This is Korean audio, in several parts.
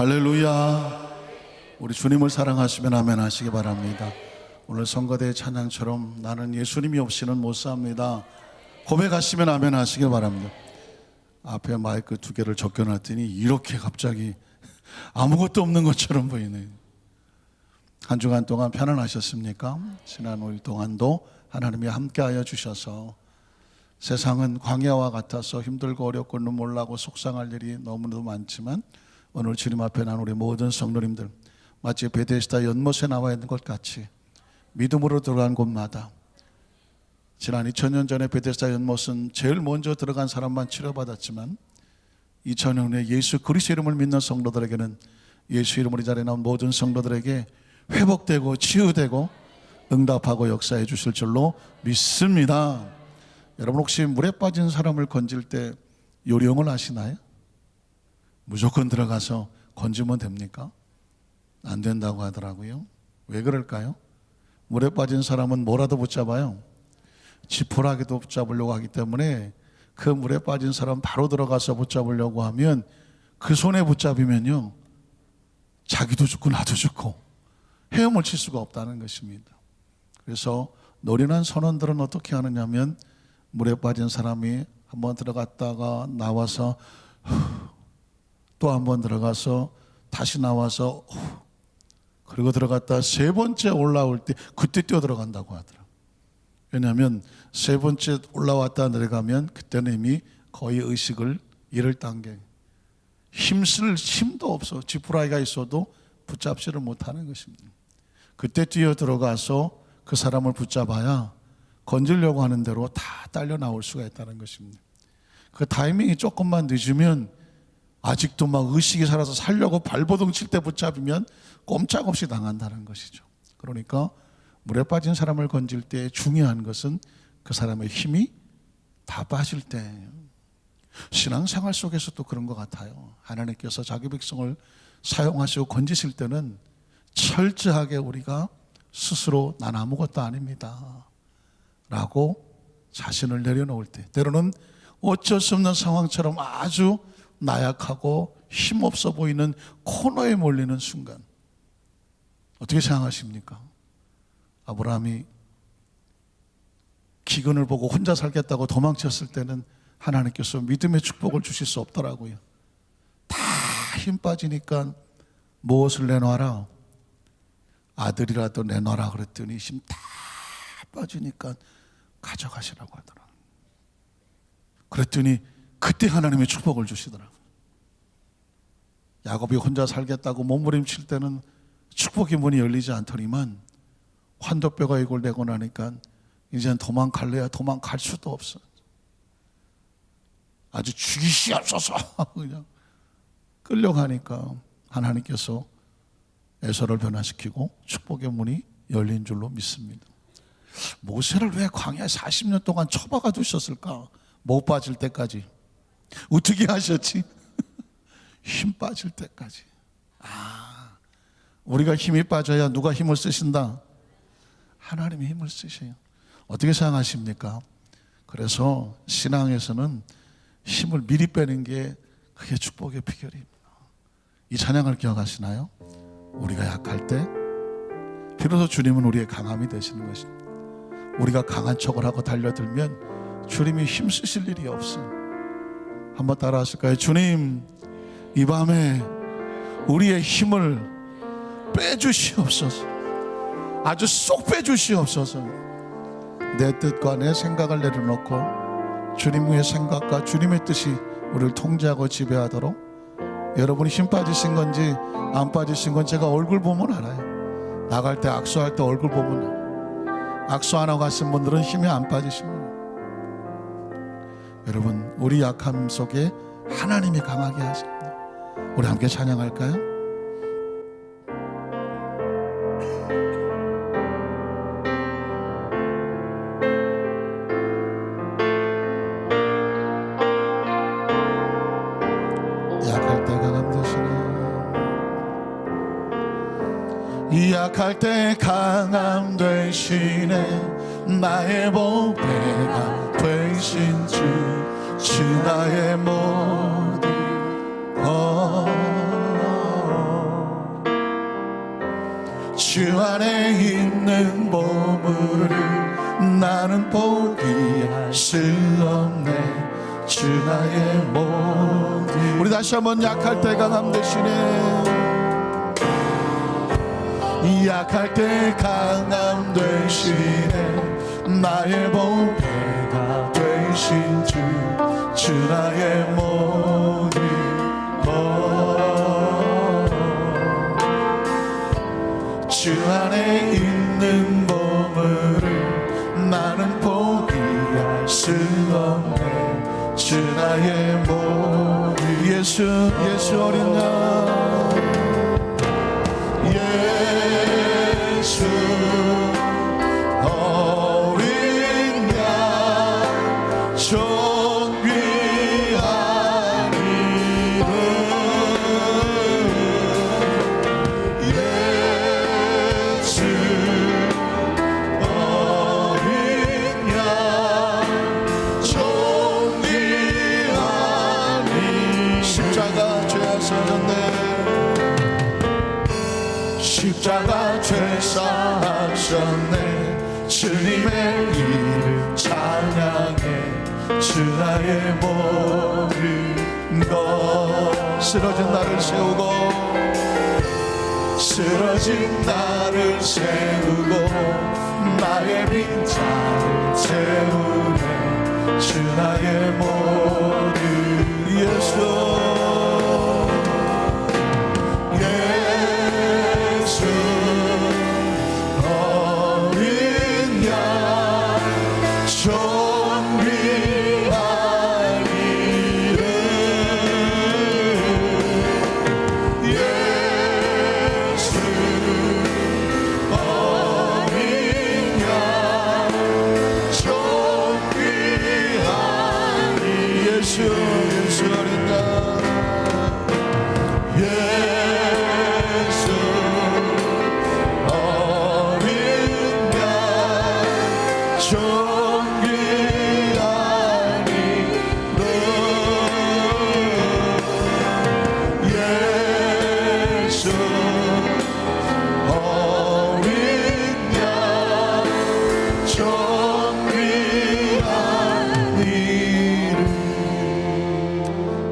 할렐루야. 우리 주님을 사랑하시면 아멘 하시기 바랍니다. 오늘 성가대의 찬양처럼 나는 예수님이 없이는 못 삽니다 고백하시면 아멘 하시기 바랍니다. 앞에 마이크 2개를 적겨놨더니 이렇게 갑자기 아무것도 없는 것처럼 보이네요. 한 주간 동안 편안하셨습니까? 지난 5일 동안도 하나님이 함께하여 주셔서 세상은 광야와 같아서 힘들고 어렵고 눈물 나고 속상할 일이 너무도 많지만 오늘 주님 앞에 난 우리 모든 성도님들 마치 베데스다 연못에 나와 있는 것 같이 믿음으로 들어간 곳마다, 지난 2000년 전에 베데스다 연못은 제일 먼저 들어간 사람만 치료받았지만 2000년 후에 예수 그리스도 이름을 믿는 성도들에게는 예수 이름으로 이 자리에 나온 모든 성도들에게 회복되고 치유되고 응답하고 역사해 주실 줄로 믿습니다. 여러분 혹시 물에 빠진 사람을 건질 때 요령을 아시나요? 무조건 들어가서 건지면 됩니까? 안 된다고 하더라고요. 왜 그럴까요? 물에 빠진 사람은 뭐라도 붙잡아요. 지푸라기도 붙잡으려고 하기 때문에 그 물에 빠진 사람 바로 들어가서 붙잡으려고 하면 그 손에 붙잡으면요 자기도 죽고 나도 죽고 헤엄을 칠 수가 없다는 것입니다. 그래서 노련한 선원들은 어떻게 하느냐면 물에 빠진 사람이 한번 들어갔다가 나와서 또 한번 들어가서 다시 나와서 그리고 들어갔다 3번째 올라올 때 그때 뛰어 들어간다고 하더라고요. 왜냐하면 3번째 올라왔다 내려가면 그때는 이미 거의 의식을 잃을 단계, 힘쓸 힘도 없어. 지푸라기가 있어도 붙잡지를 못하는 것입니다. 그때 뛰어 들어가서 그 사람을 붙잡아야 건지려고 하는 대로 다 딸려 나올 수가 있다는 것입니다. 그 타이밍이 조금만 늦으면 아직도 막 의식이 살아서 살려고 발버둥 칠 때 붙잡으면 꼼짝없이 당한다는 것이죠. 그러니까 물에 빠진 사람을 건질 때 중요한 것은 그 사람의 힘이 다 빠질 때예요. 신앙생활 속에서도 그런 것 같아요. 하나님께서 자기 백성을 사용하시고 건지실 때는 철저하게 우리가 스스로 난 아무것도 아닙니다 라고 자신을 내려놓을 때, 때로는 어쩔 수 없는 상황처럼 아주 나약하고 힘없어 보이는 코너에 몰리는 순간 어떻게 생각하십니까? 아브라함이 기근을 보고 혼자 살겠다고 도망쳤을 때는 하나님께서 믿음의 축복을 주실 수 없더라고요. 다 힘 빠지니까 무엇을 내놔라? 아들이라도 내놔라 그랬더니 힘 다 빠지니까 가져가시라고 하더라고요. 그랬더니 그때 하나님의 축복을 주시더라고요. 야곱이 혼자 살겠다고 몸부림칠 때는 축복의 문이 열리지 않더니만 환도뼈가 이걸 내고 나니까 이제는 도망갈래야 도망갈 수도 없어. 아주 죽이시옵소서 그냥 끌려가니까 하나님께서 에서를 변화시키고 축복의 문이 열린 줄로 믿습니다. 모세를 왜 광야에 40년 동안 처박아 두셨을까? 못 빠질 때까지. 어떻게 하셨지? 힘 빠질 때까지. 우리가 힘이 빠져야 누가 힘을 쓰신다? 하나님이 힘을 쓰셔요. 어떻게 생각하십니까? 그래서 신앙에서는 힘을 미리 빼는 게 그게 축복의 비결입니다. 이 찬양을 기억하시나요? 우리가 약할 때 비로소 주님은 우리의 강함이 되시는 것입니다. 우리가 강한 척을 하고 달려들면 주님이 힘쓰실 일이 없어요. 한번 따라 하실까요? 주님, 이 밤에 우리의 힘을 빼주시옵소서. 아주 쏙 빼주시옵소서. 내 뜻과 내 생각을 내려놓고 주님의 생각과 주님의 뜻이 우리를 통제하고 지배하도록. 여러분이 힘 빠지신 건지 안 빠지신 건 제가 얼굴 보면 알아요. 나갈 때 악수할 때 얼굴 보면 알아요. 악수 안 하고 가신 분들은 힘이 안 빠지십니다. 여러분, 우리 약함 속에 하나님이 강하게 하십니다. 우리 함께 찬양할까요? 약할 때 강함 되시네. 나의 보배가 되신 주 나의 모든 것. 없네 주 나의 모든. 우리 다시 한번 약할 때 강함 되시네. 약할 때 강함 되시네. 나의 보배가 되신 주 나의 모든 주 안에 있는 보물을 나는 포기할 수 없네 주 나의 모든. 예수 어린 양 예수 어린 양 존귀한 이름 예수 어린 양 존귀한 이름. 십자가 죄 사셨네. 십자가 죄 사하셨네. 주님의 이름 찬양해 주 나의 모든 것. 쓰러진 나를 세우고 쓰러진 나를 세우고 나의 빈자를 채우네 주 나의 모든. 예수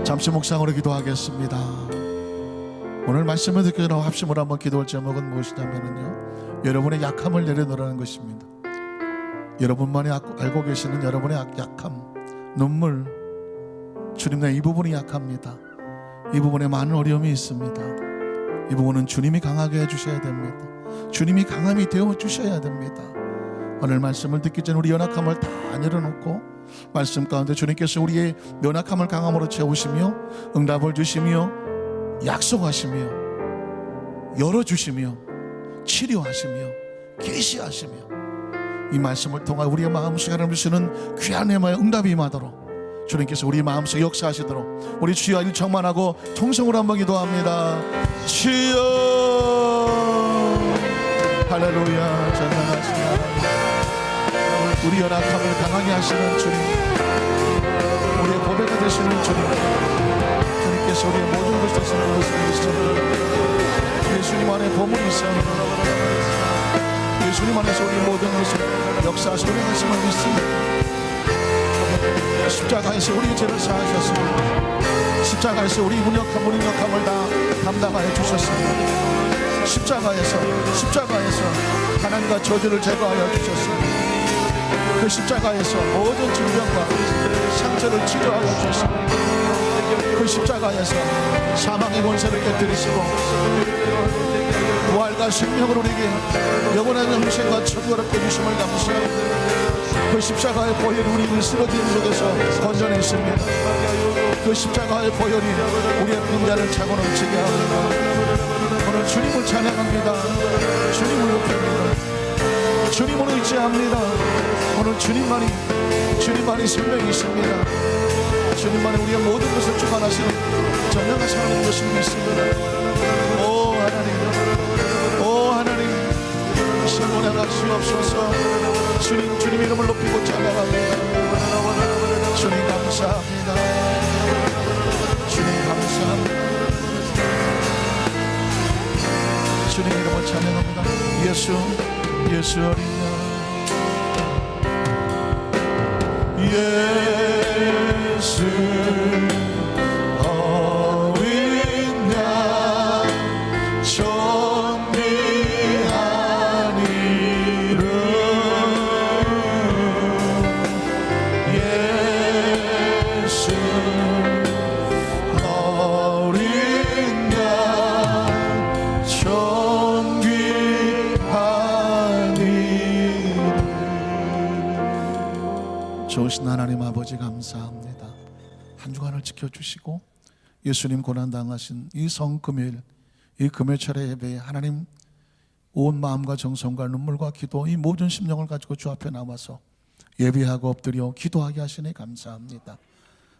잠시 묵상으로 기도하겠습니다. 오늘 말씀을 듣기 전에 합심으로 한번 기도할 제목은 무엇이냐면요, 여러분의 약함을 내려놓으라는 것입니다. 여러분만이 알고 계시는 여러분의 약함, 눈물, 주님 내 이 부분이 약합니다. 이 부분에 많은 어려움이 있습니다. 이 부분은 주님이 강하게 해주셔야 됩니다. 주님이 강함이 되어주셔야 됩니다. 오늘 말씀을 듣기 전에 우리 연약함을 다 내려놓고 말씀 가운데 주님께서 우리의 연약함을 강함으로 채우시며 응답을 주시며 약속하시며 열어주시며 치료하시며 계시하시며 이 말씀을 통해 우리의 마음속에 하나님 주시는 귀한 해마의 응답이 임하도록 주님께서 우리 마음속에 역사하시도록 우리 주여 일청만하고 통성으로 한번 기도합니다. 주여 할렐루야. 전능하시나 우리 연약함을 강하게 하시는 주님, 우리의 보배가 되시는 주님, 주님께서 우리의 모든 것을 쓰시는 예수님 안에 보물이 있습니다. 예수님 안에서 우리 모든 것을 역사하시는 말씀을 믿습니다. 십자가에서 우리의 죄를 사하셨습니다. 십자가에서 우리 무력함을 다 담당하여 주셨습니다. 십자가에서 하나님과 저주를 제거하여 주셨습니다. 그 십자가에서 모든 질병과 상처를 치료하여 주셨습니다. 그 십자가에서 사망의 권세를 깨뜨리시고 부활과 생명을 우리에게 영원한 영생과 천국을 주심을 감사합니다. 그 십자가의 보혈이 우리를 쓰러진 속에서 건져냈습니다. 그 십자가의 보혈이 우리의 빈자를 차고 넘치게 합니다. 오늘 주님을 찬양합니다. 주님을 높입니다. 주님을 의지합니다. 오늘 주님만이 생명이 있습니다. 주님만이 우리의 모든 것을 주관하시는 전능한 하나님 것을 믿습니다. 오 하나님 신문에 가시옵소서. 주님 이름을 높이고 찬양합니다. 주님 감사합니다. 주님 감사합니다. 주님 이름을 찬양합니다. 예수 어린 양 어린 양 존귀한 이름 예수 어린 양 존귀한 이름. 좋으신 하나님 아버지 감사합니다. 한 주간을 지켜주시고 예수님 고난당하신 이 성금요일, 이 금요철의 예배에 하나님 온 마음과 정성과 눈물과 기도, 이 모든 심령을 가지고 주 앞에 나와서 예배하고 엎드려 기도하게 하시니 감사합니다.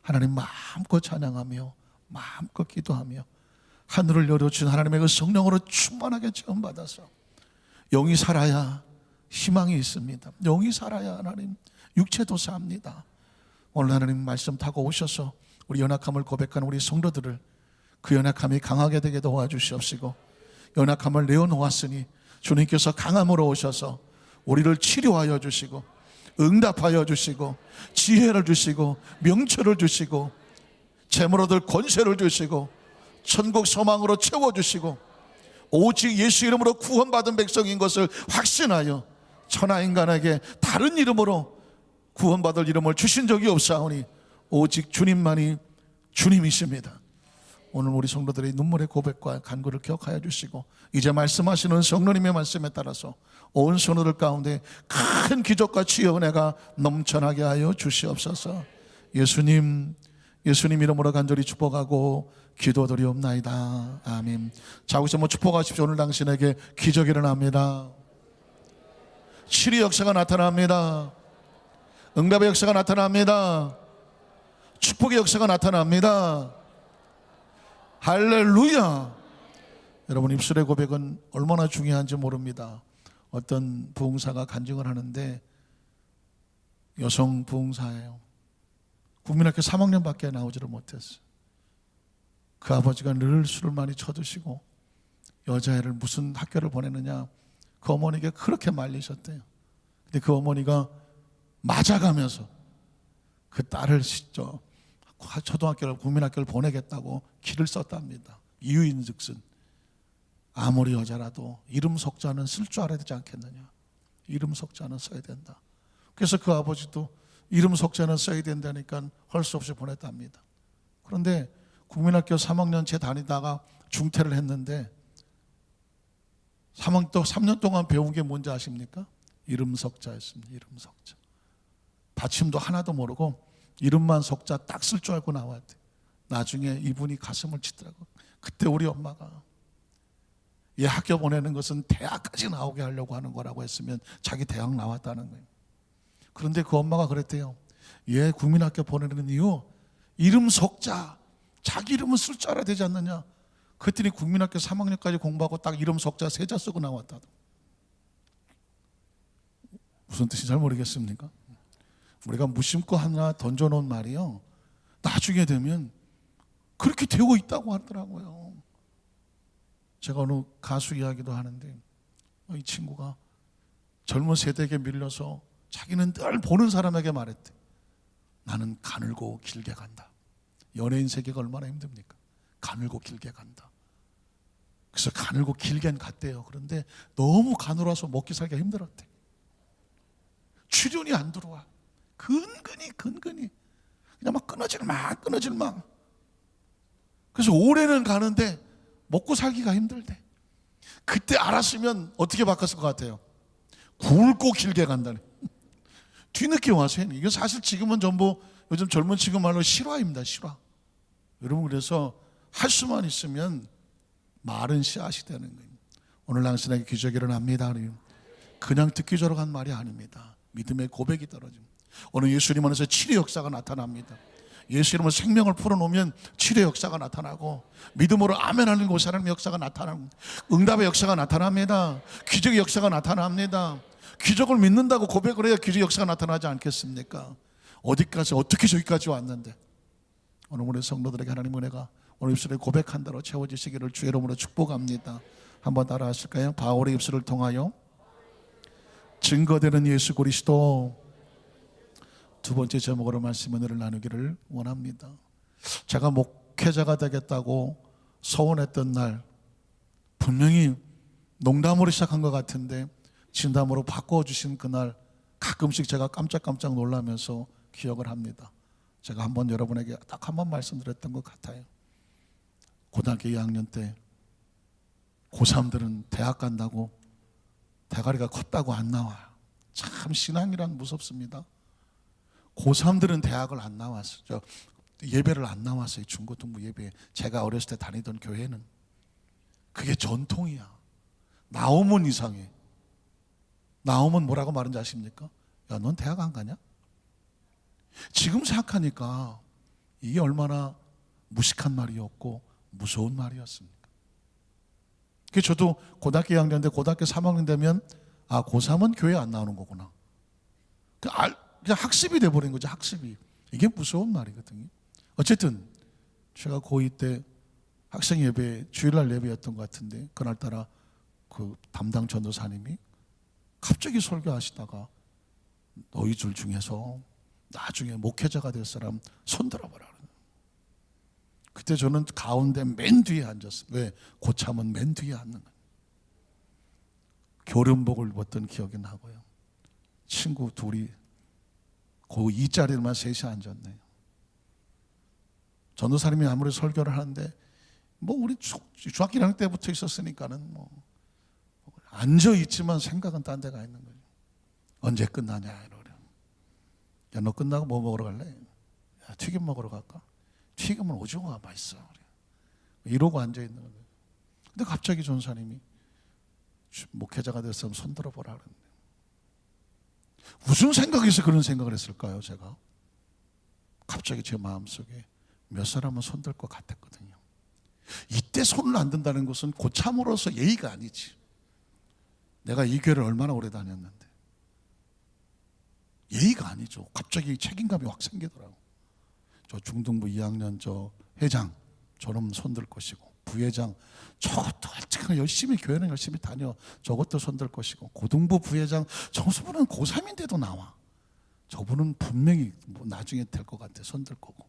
하나님 마음껏 찬양하며 마음껏 기도하며 하늘을 열어주신 하나님의 그 성령으로 충만하게 체험받아서 영이 살아야 희망이 있습니다. 영이 살아야 하나님 육체도 삽니다. 오늘 하나님 말씀 타고 오셔서 우리 연약함을 고백하는 우리 성도들을 그 연약함이 강하게 되게 도와주시옵시고, 연약함을 내어놓았으니 주님께서 강함으로 오셔서 우리를 치료하여 주시고 응답하여 주시고 지혜를 주시고 명철을 주시고 재물 얻을 권세를 주시고 천국 소망으로 채워주시고 오직 예수 이름으로 구원받은 백성인 것을 확신하여 천하인간에게 다른 이름으로 구원받을 이름을 주신 적이 없사오니 오직 주님만이 주님이십니다. 오늘 우리 성도들의 눈물의 고백과 간구를 기억하여 주시고 이제 말씀하시는 성령님의 말씀에 따라서 온 성도들 가운데 큰 기적과 치유 은혜가 넘쳐나게 하여 주시옵소서. 예수님 이름으로 간절히 축복하고 기도드리옵나이다. 아멘. 자, 여기서 축복하십시오. 오늘 당신에게 기적이 일어납니다. 치료 역사가 나타납니다. 응답의 역사가 나타납니다. 축복의 역사가 나타납니다. 할렐루야. 여러분, 입술의 고백은 얼마나 중요한지 모릅니다. 어떤 부흥사가 간증을 하는데 여성 부흥사예요. 국민학교 3학년밖에 나오지를 못했어요. 그 아버지가 늘 술을 많이 쳐드시고 여자애를 무슨 학교를 보내느냐 그 어머니에게 그렇게 말리셨대요. 근데 그 어머니가 맞아가면서 그 딸을 초등학교를 국민학교를 보내겠다고 길을 썼답니다. 이유인즉슨 아무리 여자라도 이름 석자는 쓸 줄 알아야 되지 않겠느냐. 이름 석자는 써야 된다. 그래서 그 아버지도 이름 석자는 써야 된다니까 할 수 없이 보냈답니다. 그런데 국민학교 3학년 제 다니다가 중퇴를 했는데 3년 동안 배운 게 뭔지 아십니까? 이름 석자였습니다. 이름 석자. 받침도 하나도 모르고 이름만 석자 딱 쓸 줄 알고 나왔대. 나중에 이분이 가슴을 치더라고. 그때 우리 엄마가 얘 학교 보내는 것은 대학까지 나오게 하려고 하는 거라고 했으면 자기 대학 나왔다는 거예요. 그런데 그 엄마가 그랬대요. 얘 국민학교 보내는 이유 이름 석자, 자기 이름은 쓸 줄 알아야 되지 않느냐. 그랬더니 국민학교 3학년까지 공부하고 딱 이름 석자 세자 쓰고 나왔다. 무슨 뜻인지 잘 모르겠습니까? 우리가 무심코 하나 던져놓은 말이요 나중에 되면 그렇게 되고 있다고 하더라고요. 제가 어느 가수 이야기도 하는데 이 친구가 젊은 세대에게 밀려서 자기는 늘 보는 사람에게 말했대. 나는 가늘고 길게 간다. 연예인 세계가 얼마나 힘듭니까? 가늘고 길게 간다. 그래서 가늘고 길게는 갔대요. 그런데 너무 가늘어서 먹기 살기가 힘들었대. 출연이 안 들어와. 근근히 그냥 막 끊어질만. 그래서 올해는 가는데 먹고 살기가 힘들대. 그때 알았으면 어떻게 바꿨을 것 같아요? 굵고 길게 간다네. 뒤늦게 와서 했네. 이거 사실 지금은 전부 요즘 젊은 친구 말로 실화입니다. 실화. 여러분, 그래서 할 수만 있으면 말은 씨앗이 되는 거예요. 오늘 당신에게 기적이 일어납니다. 그냥 듣기 저러 한 말이 아닙니다. 믿음의 고백이 떨어집니다. 오늘 예수님 안에서 치료 역사가 나타납니다. 예수 이름으로 생명을 풀어놓으면 치료 역사가 나타나고 믿음으로 아멘 하는 곳에 하나님의 역사가 나타납니다. 응답의 역사가 나타납니다. 기적의 역사가 나타납니다. 기적을 믿는다고 고백을 해야 기적의 역사가 나타나지 않겠습니까? 어디까지 어떻게 저기까지 왔는데 오늘 우리 성도들에게 하나님 은혜가 오늘 입술에 고백한 대로 채워지시기를 주의 이름으로 축복합니다. 한번 따라 하실까요? 바울의 입술을 통하여 증거되는 예수 그리스도 두 번째 제목으로 말씀 은혜를 나누기를 원합니다. 제가 목회자가 되겠다고 서원했던 날, 분명히 농담으로 시작한 것 같은데 진담으로 바꿔주신 그날, 가끔씩 제가 깜짝깜짝 놀라면서 기억을 합니다. 제가 한번 여러분에게 딱 한 번 말씀드렸던 것 같아요. 고등학교 2학년 때 고3들은 대학 간다고 대가리가 컸다고 안 나와요. 참 신앙이란 무섭습니다. 고3들은 대학을 안 나왔어요. 예배를 안 나왔어요. 중고등부 예배. 제가 어렸을 때 다니던 교회는 그게 전통이야. 나오면 이상해. 나오면 뭐라고 말하는지 아십니까? 야, 넌 대학 안 가냐? 지금 생각하니까 이게 얼마나 무식한 말이었고 무서운 말이었습니까? 그래서 저도 고등학교 2학년 때 고등학교 3학년 되면 고3은 교회 안 나오는 거구나. 그냥 학습이 돼버린 거죠. 학습이. 이게 무서운 말이거든요. 어쨌든 제가 고2 때 학생 예배, 주일날 예배였던 것 같은데 그날따라 그 담당 전도사님이 갑자기 설교하시다가 너희들 중에서 나중에 목회자가 될 사람 손들어보라. 그때 저는 가운데 맨 뒤에 앉았어요. 왜? 고참은 맨 뒤에 앉는 거예요. 교련복을 입었던 기억이 나고요. 친구 둘이 그2 자리만 셋이 앉았네요. 전도사님이 아무리 설교를 하는데 우리 중학교 1학년 때부터 있었으니까는 앉아 있지만 생각은 딴 데가 있는 거예요. 언제 끝나냐 이러려. 야, 너 끝나고 뭐 먹으러 갈래? 야, 튀김 먹으러 갈까? 튀김은 오징어가 맛있어. 이러고 앉아 있는 거예요. 근데 갑자기 전사님이 목회자가 됐으면 손 들어보라 그러는데 무슨 생각에서 그런 생각을 했을까요? 제가 갑자기 제 마음속에 몇 사람은 손 들 것 같았거든요. 이때 손을 안 든다는 것은 고참으로서 예의가 아니지. 내가 이 교회를 얼마나 오래 다녔는데 예의가 아니죠. 갑자기 책임감이 확 생기더라고. 저 중등부 2학년 저 회장 저놈 손들 것이고, 부회장 저것도 열심히 교회는 열심히 다녀, 저것도 손들 것이고, 고등부 부회장 저분은 고3인데도 나와. 저분은 분명히 나중에 될 것 같아. 손들 거고.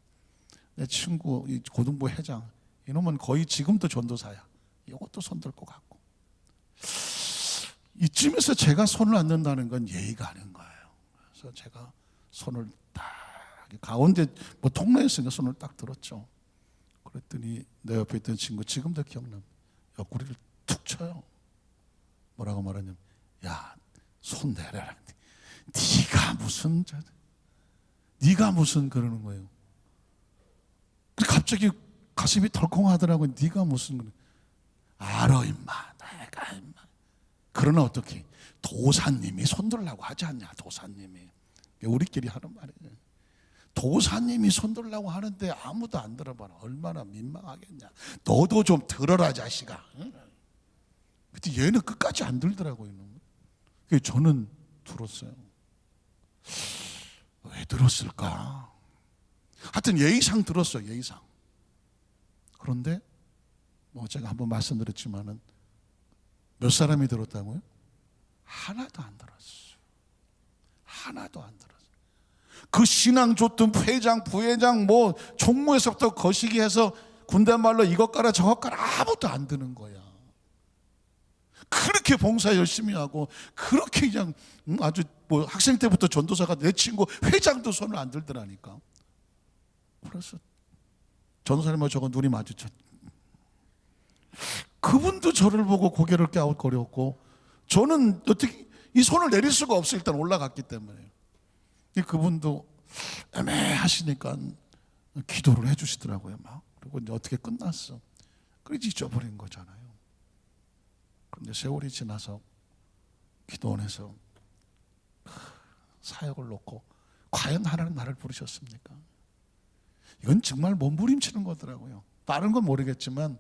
내 친구 이 고등부 회장 이놈은 거의 지금도 전도사야. 이것도 손들 것 같고. 이쯤에서 제가 손을 안 든다는 건 예의가 아닌 거예요. 그래서 제가 손을 딱 가운데 통로에 있으니까 손을 딱 들었죠. 그랬더니 내 옆에 있던 친구 지금도 기억납니다. 옆구리를 툭 쳐요. 뭐라고 말하냐면, 야, 손 내려라. 네가 무슨 그러는 거예요. 갑자기 가슴이 덜컹하더라고요. 네가 무슨 알아 임마. 내가 임마. 그러나 어떻게 도사님이 손들라고 하지 않냐. 도사님이. 우리끼리 하는 말이에요. 도사님이 손들라고 하는데 아무도 안 들어봐라. 얼마나 민망하겠냐. 너도 좀 들어라 자식아. 근데 얘는 끝까지 안 들더라고요. 그래서 저는 들었어요. 왜 들었을까? 하여튼 예의상 들었어요. 예의상. 그런데 제가 한번 말씀드렸지만은 몇 사람이 들었다고요? 하나도 안 들었어요. 하나도 안 들었어요. 그 신앙 좋던 회장, 부회장, 총무에서부터 거시기 해서 군대 말로 이것 가라 저것 가라 아무도 안 드는 거야. 그렇게 봉사 열심히 하고 그렇게 그냥 아주 학생 때부터 전도사가 내 친구 회장도 손을 안 들더라니까. 그래서 전도사님하고 저거 눈이 마주쳤. 그분도 저를 보고 고개를 갸웃거렸고 저는 어떻게 이 손을 내릴 수가 없어요. 일단 올라갔기 때문에. 그분도 애매하시니까 기도를 해주시더라고요. 그리고 이제 어떻게 끝났어. 그래서 잊어버린 거잖아요. 그런데 세월이 지나서 기도원에서 사역을 놓고 과연 하나님 나를 부르셨습니까? 이건 정말 몸부림치는 거더라고요. 다른 건 모르겠지만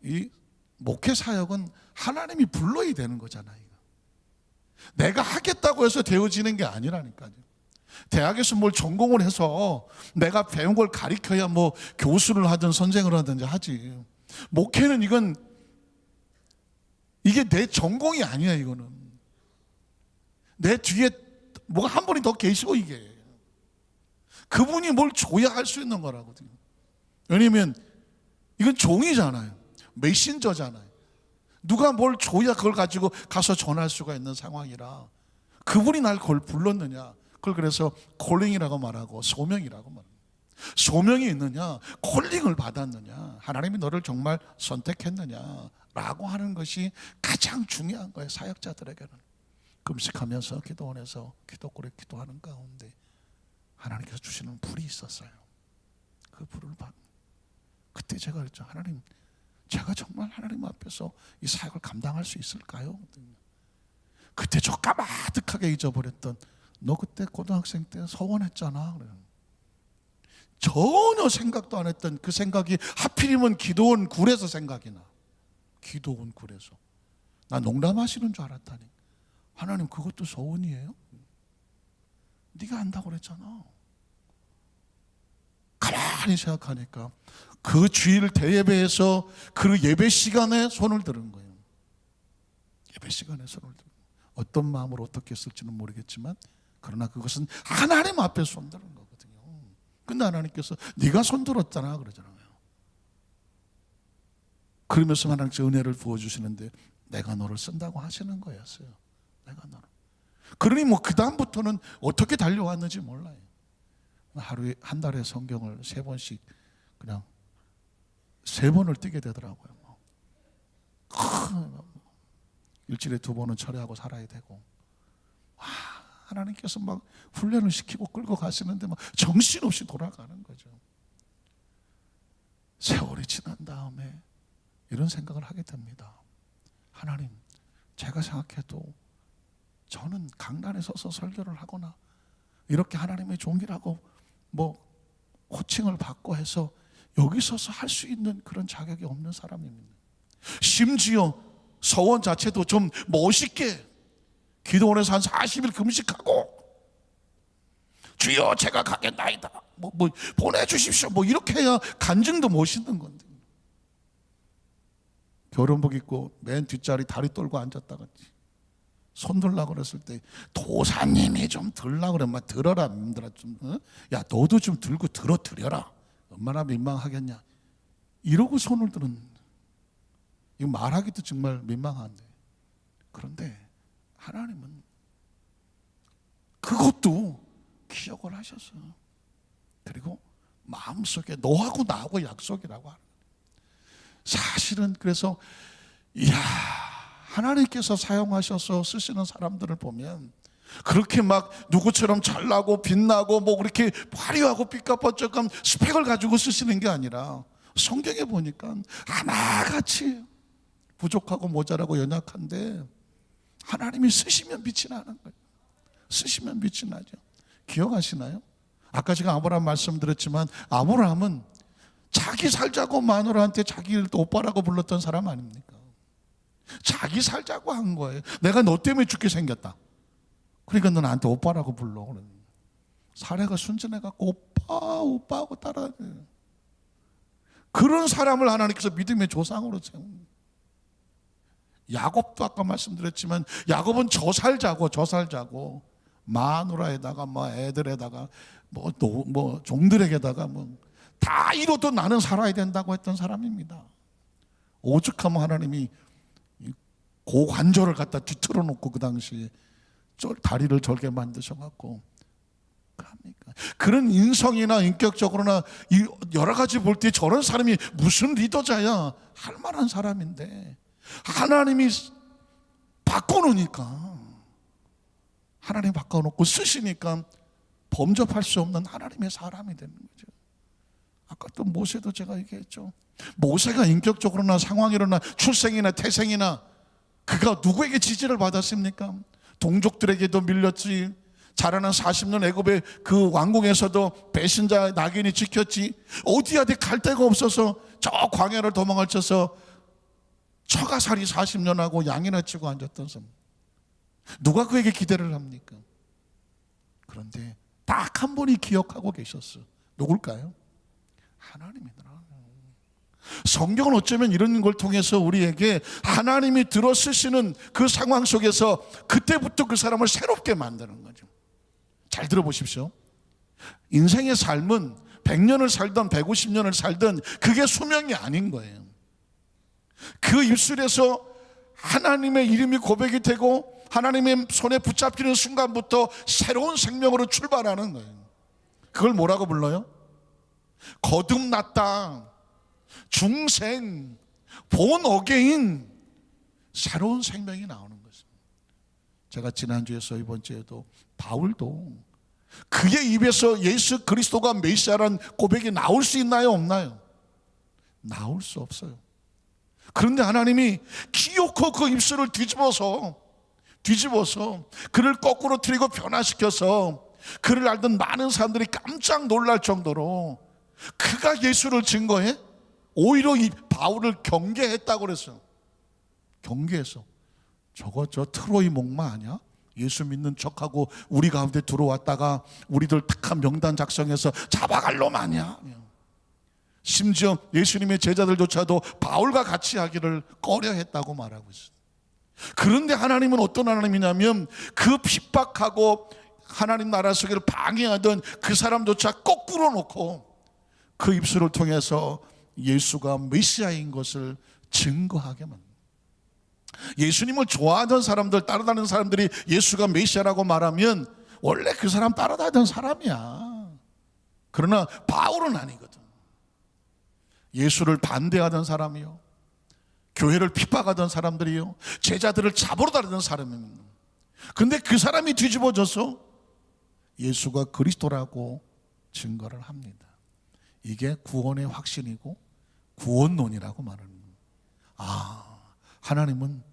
이 목회 사역은 하나님이 불러야 되는 거잖아요. 내가 하겠다고 해서 되어지는 게 아니라니까요. 대학에서 뭘 전공을 해서 내가 배운 걸 가르쳐야 교수를 하든 선생을 하든지 하지. 목회는 이게 내 전공이 아니야. 이거는 내 뒤에 뭐가 한 분이 더 계시고 이게 그분이 뭘 줘야 할 수 있는 거라거든요. 왜냐면 이건 종이잖아요. 메신저잖아요. 누가 뭘 줘야 그걸 가지고 가서 전할 수가 있는 상황이라 그분이 날 그걸 불렀느냐. 그걸 그래서 콜링이라고 말하고 소명이라고 말합니다. 소명이 있느냐, 콜링을 받았느냐, 하나님이 너를 정말 선택했느냐라고 하는 것이 가장 중요한 거예요. 사역자들에게는. 금식하면서 기도원에서 기도골에 기도하는 가운데 하나님께서 주시는 불이 있었어요. 그 불을 받. 그때 제가 그랬죠. 하나님, 제가 정말 하나님 앞에서 이 사역을 감당할 수 있을까요? 그때 저 까마득하게 잊어버렸던, 너 그때 고등학생 때 서원했잖아. 전혀 생각도 안 했던 그 생각이 하필이면 기도원 굴에서 생각이 나. 기도원 굴에서. 나 농담하시는 줄 알았다니. 하나님, 그것도 소원이에요? 네가 안다고 그랬잖아. 가만히 생각하니까 그 주일 대예배에서 그 예배 시간에 손을 들은 거예요. 예배 시간에 손을 들은 거예요. 어떤 마음으로 어떻게 했을지는 모르겠지만 그러나 그것은 하나님 앞에 손 드는 거거든요. 근데 하나님께서 네가 손 들었잖아 그러잖아요. 그러면서 하나님께서 은혜를 부어주시는데 내가 너를 쓴다고 하시는 거였어요. 내가 너를. 그러니 뭐 그 다음부터는 어떻게 달려왔는지 몰라요. 하루에 한 달에 성경을 3번씩 그냥 3번을 띄게 되더라고요. 일주일에 2번은 철회하고 살아야 되고. 하나님께서 막 훈련을 시키고 끌고 가시는데 막 정신없이 돌아가는 거죠. 세월이 지난 다음에 이런 생각을 하게 됩니다. 하나님, 제가 생각해도 저는 강단에 서서 설교를 하거나 이렇게 하나님의 종이라고 뭐 호칭을 받고 해서 여기 서서 할 수 있는 그런 자격이 없는 사람입니다. 심지어 서원 자체도 좀 멋있게 기도원에서 한 40일 금식하고 주여 제가 가겠나이다 뭐 보내주십시오 뭐 이렇게 해야 간증도 멋있는 건데, 결혼복 입고 맨 뒷자리 다리 떨고 앉았다가 손 들라고 그랬을 때 도사님이 좀 들라고 그래. 막 들어라 님들아 좀. 야 너도 좀 들고 드려라. 얼마나 민망하겠냐. 이러고 손을 드는. 이거 말하기도 정말 민망한데. 그런데 하나님은 그것도 기억을 하셨어요. 그리고 마음속에 너하고 나하고 약속이라고 하는. 사실은 그래서 이야, 하나님께서 사용하셔서 쓰시는 사람들을 보면 그렇게 막 누구처럼 잘나고 빛나고 뭐 그렇게 화려하고 삐까뻔쩍한 스펙을 가지고 쓰시는 게 아니라 성경에 보니까 하나같이 부족하고 모자라고 연약한데 하나님이 쓰시면 빛이 나는 거예요. 쓰시면 빛이 나죠. 기억하시나요? 아까 제가 아브라함 말씀드렸지만 아브라함은 자기 살자고 마누라한테 자기를 또 오빠라고 불렀던 사람 아닙니까? 자기 살자고 한 거예요. 내가 너 때문에 죽게 생겼다. 그러니까 너 나한테 오빠라고 불러. 사례가 순진해갖고 오빠 하고 따라다녀요. 그런 사람을 하나님께서 믿음의 조상으로 세운. 야곱도 아까 말씀드렸지만 야곱은 저 살자고 마누라에다가 뭐 애들에다가 뭐 종들에게다가 뭐 다 이뤄도 나는 살아야 된다고 했던 사람입니다. 오죽하면 하나님이 고관절을 갖다 뒤틀어 놓고 그 당시에 다리를 절게 만드셔갖고 합니까? 그런 인성이나 인격적으로나 여러 가지 볼 때 저런 사람이 무슨 리더자야 할 만한 사람인데 하나님이 바꿔놓으니까, 하나님 바꿔놓고 쓰시니까 범접할 수 없는 하나님의 사람이 되는 거죠. 아까 또 모세도 제가 얘기했죠. 모세가 인격적으로나 상황이로나 출생이나 태생이나 그가 누구에게 지지를 받았습니까? 동족들에게도 밀렸지. 자라난 40년 애굽의 그 왕궁에서도 배신자 낙인이 찍혔지. 어디야 갈 데가 없어서 저 광야를 도망을 쳐서 처가살이 40년 하고 양이나 치고 앉았던 사람. 누가 그에게 기대를 합니까? 그런데 딱 한 분이 기억하고 계셨어. 누굴까요? 하나님이더라. 성경은 어쩌면 이런 걸 통해서 우리에게 하나님이 들어 쓰시는 그 상황 속에서 그때부터 그 사람을 새롭게 만드는 거죠. 잘 들어보십시오. 인생의 삶은 100년을 살든 150년을 살든 그게 수명이 아닌 거예요. 그 입술에서 하나님의 이름이 고백이 되고 하나님의 손에 붙잡히는 순간부터 새로운 생명으로 출발하는 거예요. 그걸 뭐라고 불러요? 거듭났다, 중생, 본 어게인, 새로운 생명이 나오는 것입니다. 제가 지난주에서 이번 주에도 바울도 그의 입에서 예수 그리스도가 메시아란 고백이 나올 수 있나요, 없나요? 나올 수 없어요. 그런데 하나님이 기어코 그 입술을 뒤집어서 그를 거꾸로 틀리고 변화시켜서 그를 알던 많은 사람들이 깜짝 놀랄 정도로 그가 예수를 증거해 오히려 이 바울을 경계했다고 그랬어요. 경계해서 저 트로이 목마 아니야? 예수 믿는 척하고 우리 가운데 들어왔다가 우리들 탁한 명단 작성해서 잡아갈 놈 아니야? 심지어 예수님의 제자들조차도 바울과 같이 하기를 꺼려했다고 말하고 있어요. 그런데 하나님은 어떤 하나님이냐면 그 핍박하고 하나님 나라 속에를 방해하던 그 사람조차 거꾸로 놓고 그 입술을 통해서 예수가 메시아인 것을 증거하게 만듭니다. 예수님을 좋아하던 사람들, 따라다니는 사람들이 예수가 메시아라고 말하면 원래 그 사람 따라다니던 사람이야. 그러나 바울은 아니거든. 예수를 반대하던 사람이요, 교회를 핍박하던 사람들이요, 제자들을 잡으러 다니던 사람입니다. 근데 그 사람이 뒤집어져서 예수가 그리스도라고 증거를 합니다. 이게 구원의 확신이고 구원론이라고 말합니다. 하나님은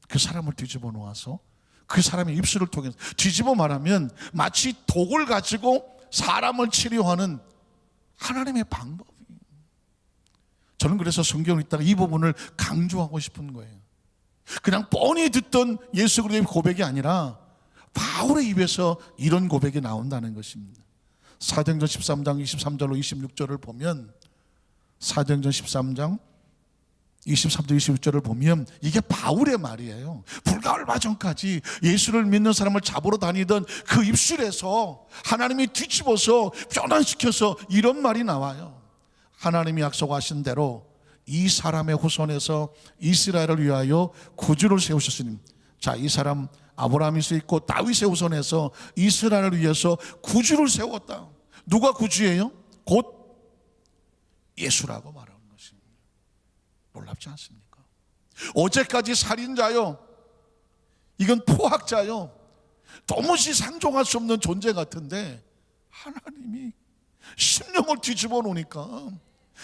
그 사람을 뒤집어 놓아서 그 사람의 입술을 통해서, 뒤집어 말하면 마치 독을 가지고 사람을 치료하는 하나님의 방법이에요. 저는 그래서 성경을 읽다가 이 부분을 강조하고 싶은 거예요. 그냥 뻔히 듣던 예수 그리스도의 고백이 아니라 바울의 입에서 이런 고백이 나온다는 것입니다. 사도행전 13장 23절로 26절을 보면, 사도행전 13장 23절 26절을 보면 이게 바울의 말이에요. 불과 얼마 전까지 예수를 믿는 사람을 잡으러 다니던 그 입술에서 하나님이 뒤집어서 변환시켜서 이런 말이 나와요. 하나님이 약속하신 대로 이 사람의 후손에서 이스라엘을 위하여 구주를 세우셨으니, 자, 이 사람 아브라함이 수 있고 다윗의 후손에서 이스라엘을 위해서 구주를 세웠다. 누가 구주예요? 곧 예수라고 말하는 것입니다. 놀랍지 않습니까? 어제까지 살인자요, 이건 포악자요, 도무지 상종할 수 없는 존재 같은데 하나님이 심령을 뒤집어 놓으니까,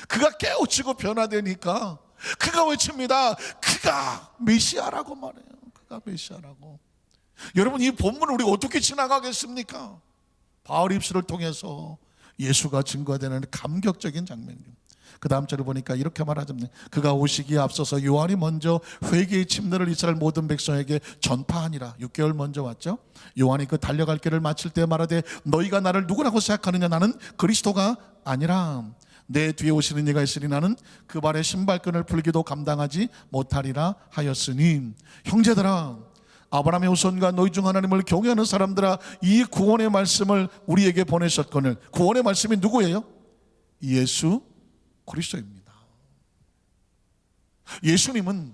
그가 깨우치고 변화되니까 그가 외칩니다. 그가 메시아라고 말해요. 그가 메시아라고. 여러분, 이 본문을 우리가 어떻게 지나가겠습니까? 바울 입술을 통해서 예수가 증거되는 감격적인 장면입니다. 그 다음 절을 보니까 이렇게 말하잖아요. 그가 오시기에 앞서서 요한이 먼저 회개의 침례를 이스라엘 모든 백성에게 전파하니라. 6개월 먼저 왔죠. 요한이 그 달려갈 길을 마칠 때 말하되 너희가 나를 누구라고 생각하느냐? 나는 그리스도가 아니라 내 뒤에 오시는 이가 있으니 나는 그 발의 신발끈을 풀기도 감당하지 못하리라 하였으니, 형제들아, 아브라함의 후손과 너희 중 하나님을 경외하는 사람들아, 이 구원의 말씀을 우리에게 보내셨거늘. 구원의 말씀이 누구예요? 예수 그리스도입니다. 예수님은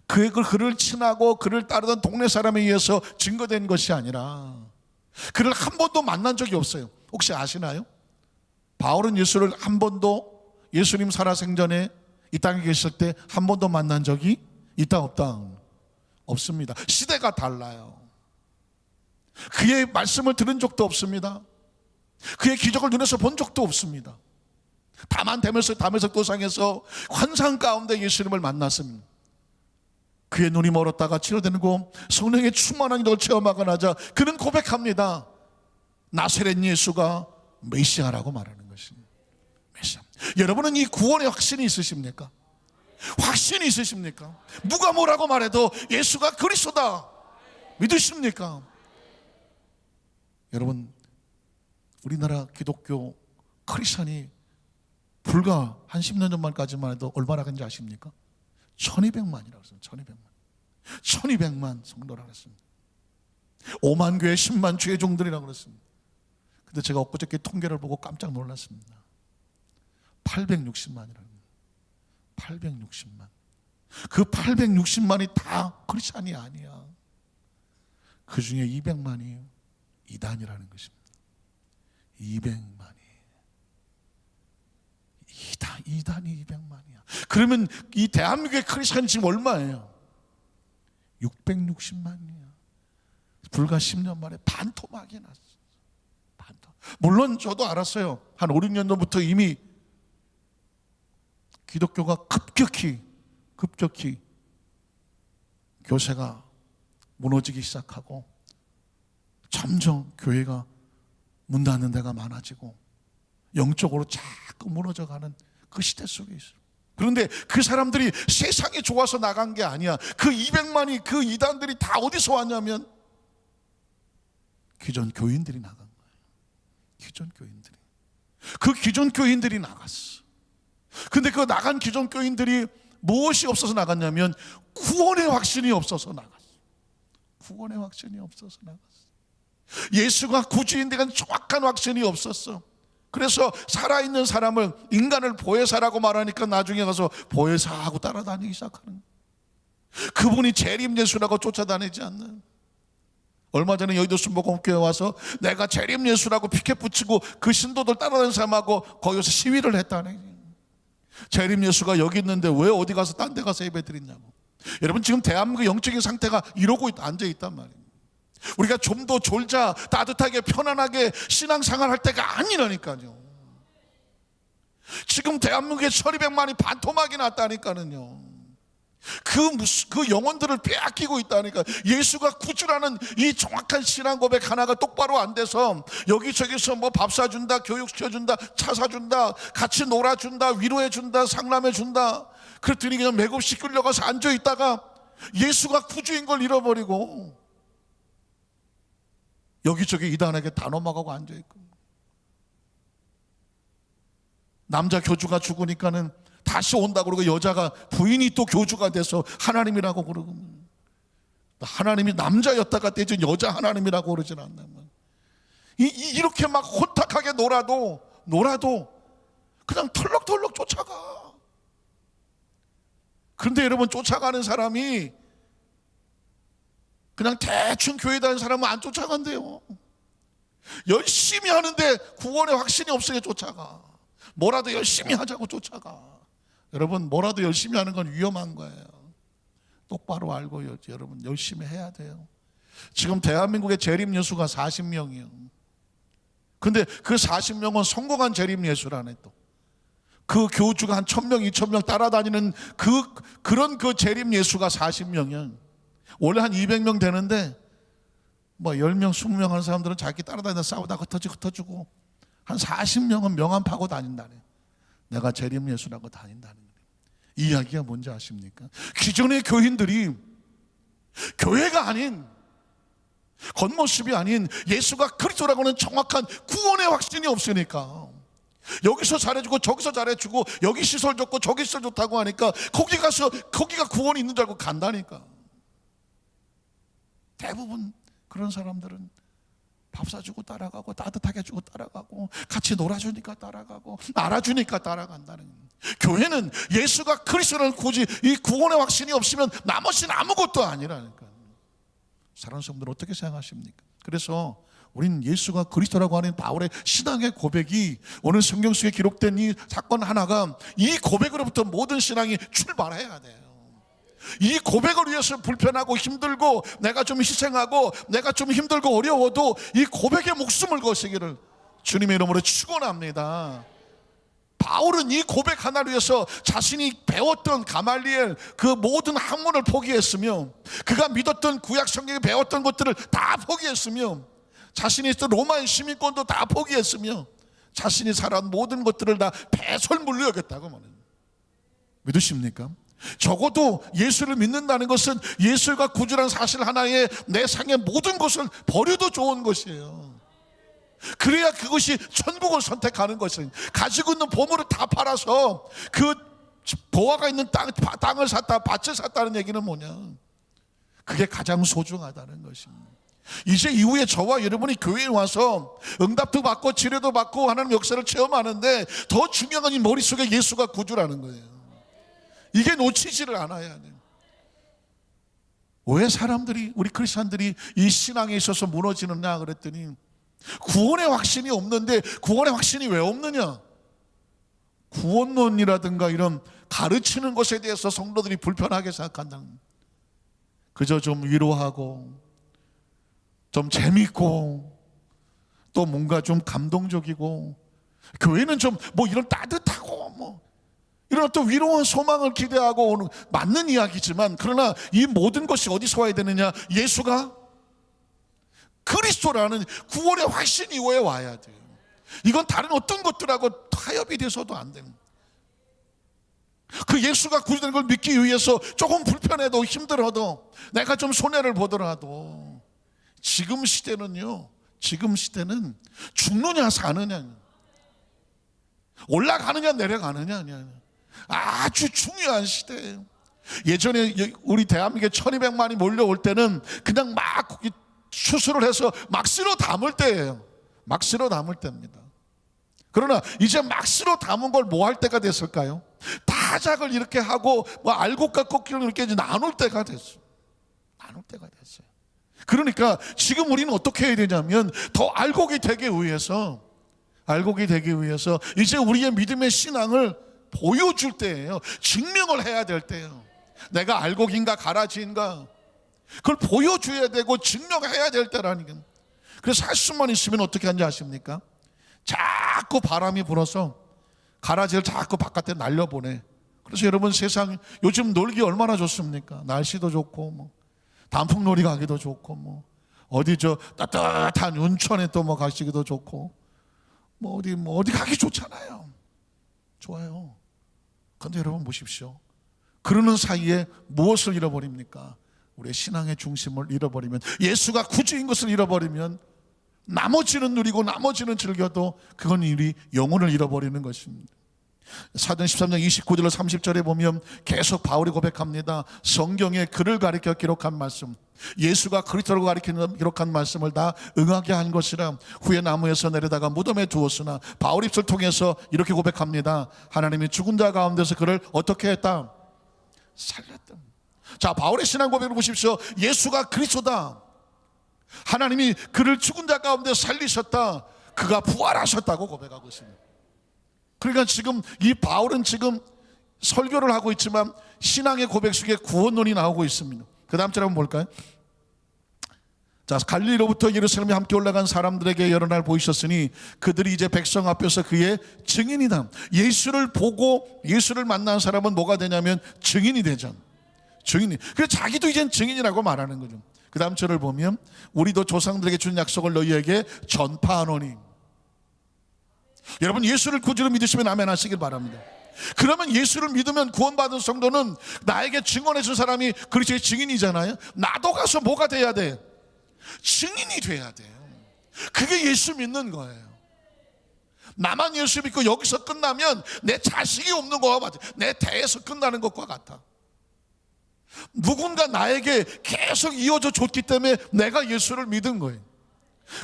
그를 친하고 그를 따르던 동네 사람에 의해서 증거된 것이 아니라 그를 한 번도 만난 적이 없어요. 혹시 아시나요? 바울은 예수를 한 번도, 예수님 살아생전에 이 땅에 계실 때 한 번도 만난 적이 있다 없다? 없습니다. 시대가 달라요. 그의 말씀을 들은 적도 없습니다. 그의 기적을 눈에서 본 적도 없습니다. 다만 다메섹 도상에서 환상 가운데 예수님을 만났습니다. 그의 눈이 멀었다가 치료되고 성령의 충만한 걸 체험하고 나자 그는 고백합니다. 나사렛 예수가 메시아라고 말하는 것입니다. 메시아. 여러분은 이 구원의 확신이 있으십니까? 확신이 있으십니까? 누가 뭐라고 말해도 예수가 그리스도다 믿으십니까? 여러분, 우리나라 기독교 크리스천이 불과 한 10년 전만까지만 해도 얼마나 간지 아십니까? 1200만이라고 했습니다. 1200만 성도라고 했습니다. 5만 교회 10만 주의 종들이라고 그랬습니다. 근데 제가 엊그저께 통계를 보고 깜짝 놀랐습니다. 860만이라는 거예요. 860만. 그 860만이 다 크리스찬이 아니야. 그 중에 200만이 이단이라는 것입니다. 200만이. 이단이 200만이야. 그러면 이 대한민국의 크리스찬이 지금 얼마예요? 660만이야. 불과 10년 만에 반토막이 났어. 물론 저도 알았어요. 한 5, 6년 전부터 이미 기독교가 급격히 교세가 무너지기 시작하고 점점 교회가 문 닫는 데가 많아지고 영적으로 자꾸 무너져가는 그 시대 속에 있어요. 그런데 그 사람들이 세상이 좋아서 나간 게 아니야. 그 200만이 그 이단들이 다 어디서 왔냐면 기존 교인들이 나간 거예요. 기존 교인들이. 그 기존 교인들이 나갔어. 근데 그 나간 기존 교인들이 무엇이 없어서 나갔냐면 구원의 확신이 없어서 나갔어. 구원의 확신이 없어서 나갔어. 예수가 구주인데 간 정확한 확신이 없었어. 그래서 살아있는 사람을 인간을 보혜사라고 말하니까 나중에 가서 보혜사하고 따라다니기 시작하는 거예요. 그분이 재림 예수라고 쫓아다니지 않는. 얼마 전에 여의도 순복음교회 와서 내가 재림 예수라고 피켓 붙이고 그 신도들 따라다니는 사람하고 거기서 시위를 했다네. 재림 예수가 여기 있는데 왜 어디 가서 딴 데 가서 예배 드리냐고. 여러분 지금 대한민국 영적인 상태가 이러고 앉아있단 말이에요. 우리가 좀 더 졸자 따뜻하게 편안하게 신앙생활 할 때가 아니라니까요. 지금 대한민국에 1200만이 반토막이 났다니까요. 그 영혼들을 빼앗기고 있다니까. 예수가 구주라는 이 정확한 신앙 고백 하나가 똑바로 안 돼서 여기저기서 뭐 밥 사준다, 교육 시켜준다, 차 사준다, 같이 놀아준다, 위로해준다, 상담해준다. 그랬더니 그냥 맥없이 끌려가서 앉아있다가 예수가 구주인 걸 잃어버리고 여기저기 이단에게 다 넘어가고 앉아있고, 남자 교주가 죽으니까는 다시 온다고 그러고 여자가 부인이 또 교주가 돼서 하나님이라고 그러고, 하나님이 남자였다가 대전 여자 하나님이라고 그러진 않나. 이렇게 막 혼탁하게 놀아도 그냥 털럭털럭 쫓아가. 그런데 여러분, 쫓아가는 사람이 그냥 대충 교회 다니는 사람은 안 쫓아간대요. 열심히 하는데 구원의 확신이 없으니까 쫓아가. 뭐라도 열심히 하자고 쫓아가. 여러분, 뭐라도 열심히 하는 건 위험한 거예요. 똑바로 알고 여러분 열심히 해야 돼요. 지금 대한민국의 재림 예수가 40명이에요. 근데 그 40명은 성공한 재림 예수라네. 또 그 교주가 한 1000명, 2000명 따라다니는 그런 재림 예수가 40명이야. 원래 한 200명 되는데 뭐 10명, 20명 하는 사람들은 자기 따라다니다 싸우다 흩어지고 한 40명은 명함 파고 다닌다네. 내가 재림 예수라고 다닌다는 거예요. 이 이야기가 뭔지 아십니까? 기존의 교인들이 교회가 아닌, 겉모습이 아닌 예수가 그리스도라고 하는 정확한 구원의 확신이 없으니까 여기서 잘해주고 저기서 잘해주고 여기 시설 좋고 저기 시설 좋다고 하니까 거기 가서 거기가 구원이 있는 줄 알고 간다니까. 대부분 그런 사람들은 밥 사주고 따라가고 따뜻하게 해주고 따라가고 같이 놀아주니까 따라가고 알아주니까 따라간다는 거예요. 교회는 예수가 그리스도라는 굳이 이 구원의 확신이 없으면 나머지는 아무것도 아니라니까. 사랑하는 성도들 어떻게 생각하십니까? 그래서 우린 예수가 그리스도라고 하는 바울의 신앙의 고백이 오늘 성경 속에 기록된 이 사건 하나가, 이 고백으로부터 모든 신앙이 출발해야 돼요. 이 고백을 위해서 불편하고 힘들고 내가 좀 희생하고 내가 좀 힘들고 어려워도 이 고백에 목숨을 거시기를 주님의 이름으로 축원합니다. 바울은 이 고백 하나를 위해서 자신이 배웠던 가말리엘 그 모든 학문을 포기했으며 그가 믿었던 구약 성경에 배웠던 것들을 다 포기했으며 자신이 있던 로마의 시민권도 다 포기했으며 자신이 살아온 모든 것들을 다 배설물로 여겼다고 말해요. 믿으십니까? 적어도 예수를 믿는다는 것은 예수가 구주라는 사실 하나에 내 삶의 모든 것을 버려도 좋은 것이에요. 그래야 그것이 천국을 선택하는 것은, 가지고 있는 보물을 다 팔아서 그 보화가 있는 땅을 샀다, 밭을 샀다는 얘기는 뭐냐? 그게 가장 소중하다는 것입니다. 이제 이후에 저와 여러분이 교회에 와서 응답도 받고 치료도 받고 하나님 역사를 체험하는데 더 중요한 건 이 머릿속에 예수가 구주라는 거예요. 이게 놓치지를 않아야 돼요. 왜 사람들이, 우리 크리스찬들이 이 신앙에 있어서 무너지느냐 그랬더니 구원의 확신이 없는데, 구원의 확신이 왜 없느냐? 구원론이라든가 이런 가르치는 것에 대해서 성도들이 불편하게 생각한다는 거예요. 그저 좀 위로하고 좀 재밌고 또 뭔가 좀 감동적이고, 교회는 좀 뭐 이런 따뜻하고 뭐 이런 어떤 위로와 소망을 기대하고 오는, 맞는 이야기지만, 그러나 이 모든 것이 어디서 와야 되느냐? 예수가 그리스도라는 구원의 확신 이후에 와야 돼요. 이건 다른 어떤 것들하고 타협이 돼서도 안 됩니다. 그 예수가 구주되는 걸 믿기 위해서 조금 불편해도 힘들어도 내가 좀 손해를 보더라도, 지금 시대는요, 지금 시대는 죽느냐 사느냐, 올라가느냐 내려가느냐 아주 중요한 시대예요. 예전에 우리 대한민국에 1200만이 몰려올 때는 그냥 막 수술을 해서 막 쓸어 담을 때예요. 막 쓸어 담을 때입니다. 그러나 이제 막 쓸어 담은 걸 뭐 할 때가 됐을까요? 타작을 이렇게 하고 뭐 알곡과 꺾기를 이렇게 나눌 때가 됐어요. 나눌 때가 됐어요. 그러니까 지금 우리는 어떻게 해야 되냐면, 더 알곡이 되기 위해서 이제 우리의 믿음의 신앙을 보여줄 때예요. 증명을 해야 될 때예요. 내가 알곡인가 가라지인가, 그걸 보여줘야 되고 증명해야 될 때라니까. 그래서 할 수만 있으면 어떻게 하는지 아십니까? 자꾸 바람이 불어서 가라지를 자꾸 바깥에 날려보내. 그래서 여러분, 세상 요즘 놀기 얼마나 좋습니까? 날씨도 좋고 뭐 단풍놀이 가기도 좋고 뭐 어디 저 따뜻한 온천에 또 뭐 가시기도 좋고 뭐 어디 가기 좋잖아요. 좋아요. 그런데 여러분 보십시오. 그러는 사이에 무엇을 잃어버립니까? 우리의 신앙의 중심을 잃어버리면, 예수가 구주인 것을 잃어버리면, 나머지는 누리고 나머지는 즐겨도 그건 우리 영혼을 잃어버리는 것입니다. 사도행 13장 29절로 30절에 보면 계속 바울이 고백합니다. 성경에 그를 가리켜 기록한 말씀, 예수가 그리스도를 가리켜 기록한 말씀을 다 응하게 한 것이라 후에 나무에서 내려다가 무덤에 두었으나, 바울 입술을 통해서 이렇게 고백합니다. 하나님이 죽은 자 가운데서 그를 어떻게 했다? 살렸다. 자, 바울의 신앙 고백을 보십시오. 예수가 그리스도다. 하나님이 그를 죽은 자 가운데 살리셨다. 그가 부활하셨다고 고백하고 있습니다. 그러니까 지금 이 바울은 지금 설교를 하고 있지만 신앙의 고백 속에 구원론이 나오고 있습니다. 그 다음 절 한번 볼까요? 자, 갈릴리로부터 예루살렘에 함께 올라간 사람들에게 여러 날 보이셨으니 그들이 이제 백성 앞에서 그의 증인이다. 예수를 보고 예수를 만난 사람은 뭐가 되냐면 증인이 되죠. 증인이. 그래서 자기도 이젠 증인이라고 말하는 거죠. 그 다음 절을 보면 우리도 조상들에게 준 약속을 너희에게 전파하노니. 여러분, 예수를 구주로 믿으시면 아멘 하시길 바랍니다. 그러면 예수를 믿으면 구원받은 성도는 나에게 증언해 준 사람이 그리스도의 증인이잖아요. 나도 가서 뭐가 돼야 돼? 증인이 돼야 돼요. 그게 예수 믿는 거예요. 나만 예수 믿고 여기서 끝나면 내 자식이 없는 거와 같아. 내 대에서 끝나는 것과 같아. 누군가 나에게 계속 이어져 줬기 때문에 내가 예수를 믿은 거예요.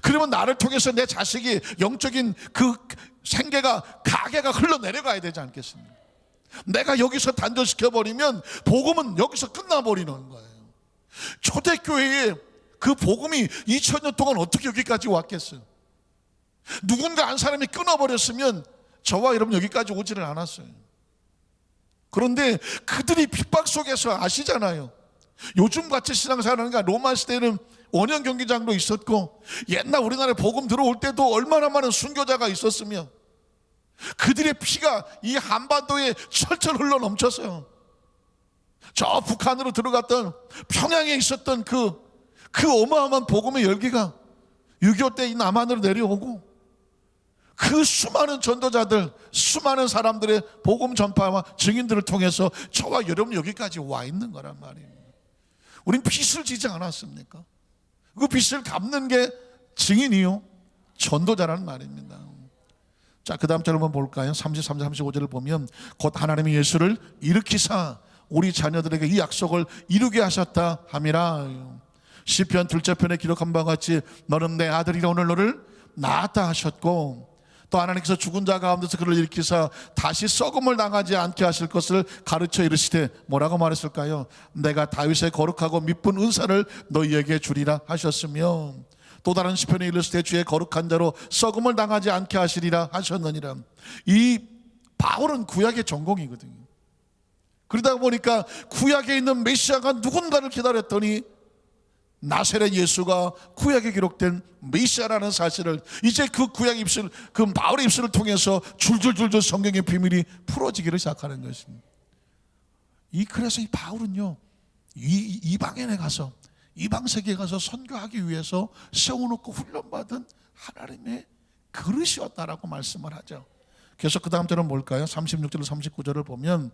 그러면 나를 통해서 내 자식이 영적인 그 생계가, 가계가 흘러내려가야 되지 않겠습니까? 내가 여기서 단절시켜버리면 복음은 여기서 끝나버리는 거예요. 초대교회에 그 복음이 2000년 동안 어떻게 여기까지 왔겠어요? 누군가 한 사람이 끊어버렸으면 저와 여러분 여기까지 오지를 않았어요. 그런데 그들이 핍박 속에서 아시잖아요. 요즘같이 신앙생활하니까 로마 시대에는 원형 경기장도 있었고, 옛날 우리나라에 복음 들어올 때도 얼마나 많은 순교자가 있었으며 그들의 피가 이 한반도에 철철 흘러 넘쳤어요. 저 북한으로 들어갔던 평양에 있었던 그 어마어마한 복음의 열기가 6.25 때 이 남한으로 내려오고, 그 수많은 전도자들, 수많은 사람들의 복음 전파와 증인들을 통해서 저와 여러분 여기까지 와 있는 거란 말이에요. 우린 빚을 지지 않았습니까? 그 빚을 갚는 게 증인이요, 전도자라는 말입니다. 자, 그 다음 절 한번 볼까요? 33, 35절을 보면 곧 하나님이 예수를 일으키사 우리 자녀들에게 이 약속을 이루게 하셨다 함이라. 시편 둘째 편에 기록한 바와 같이 너는 내 아들이라 오늘 너를 낳았다 하셨고, 또 하나님께서 죽은 자 가운데서 그를 일으키사 다시 썩음을 당하지 않게 하실 것을 가르쳐 이르시되 뭐라고 말했을까요? 내가 다윗의 거룩하고 미쁜 은사를 너희에게 주리라 하셨으며, 또 다른 시편에 이르시되 주의 거룩한 자로 썩음을 당하지 않게 하시리라 하셨느니라. 이 바울은 구약의 전공이거든요. 그러다 보니까 구약에 있는 메시아가 누군가를 기다렸더니 나사렛 예수가 구약에 기록된 메시아라는 사실을, 이제 그 구약 입술, 그 바울의 입술을 통해서 줄줄줄줄 성경의 비밀이 풀어지기를 시작하는 것입니다. 그래서 이 바울은요, 이방인에 가서, 이방 세계에 가서 선교하기 위해서 세워놓고 훈련받은 하나님의 그릇이었다라고 말씀을 하죠. 그래서 그 다음 절은 뭘까요? 36절 39절을 보면,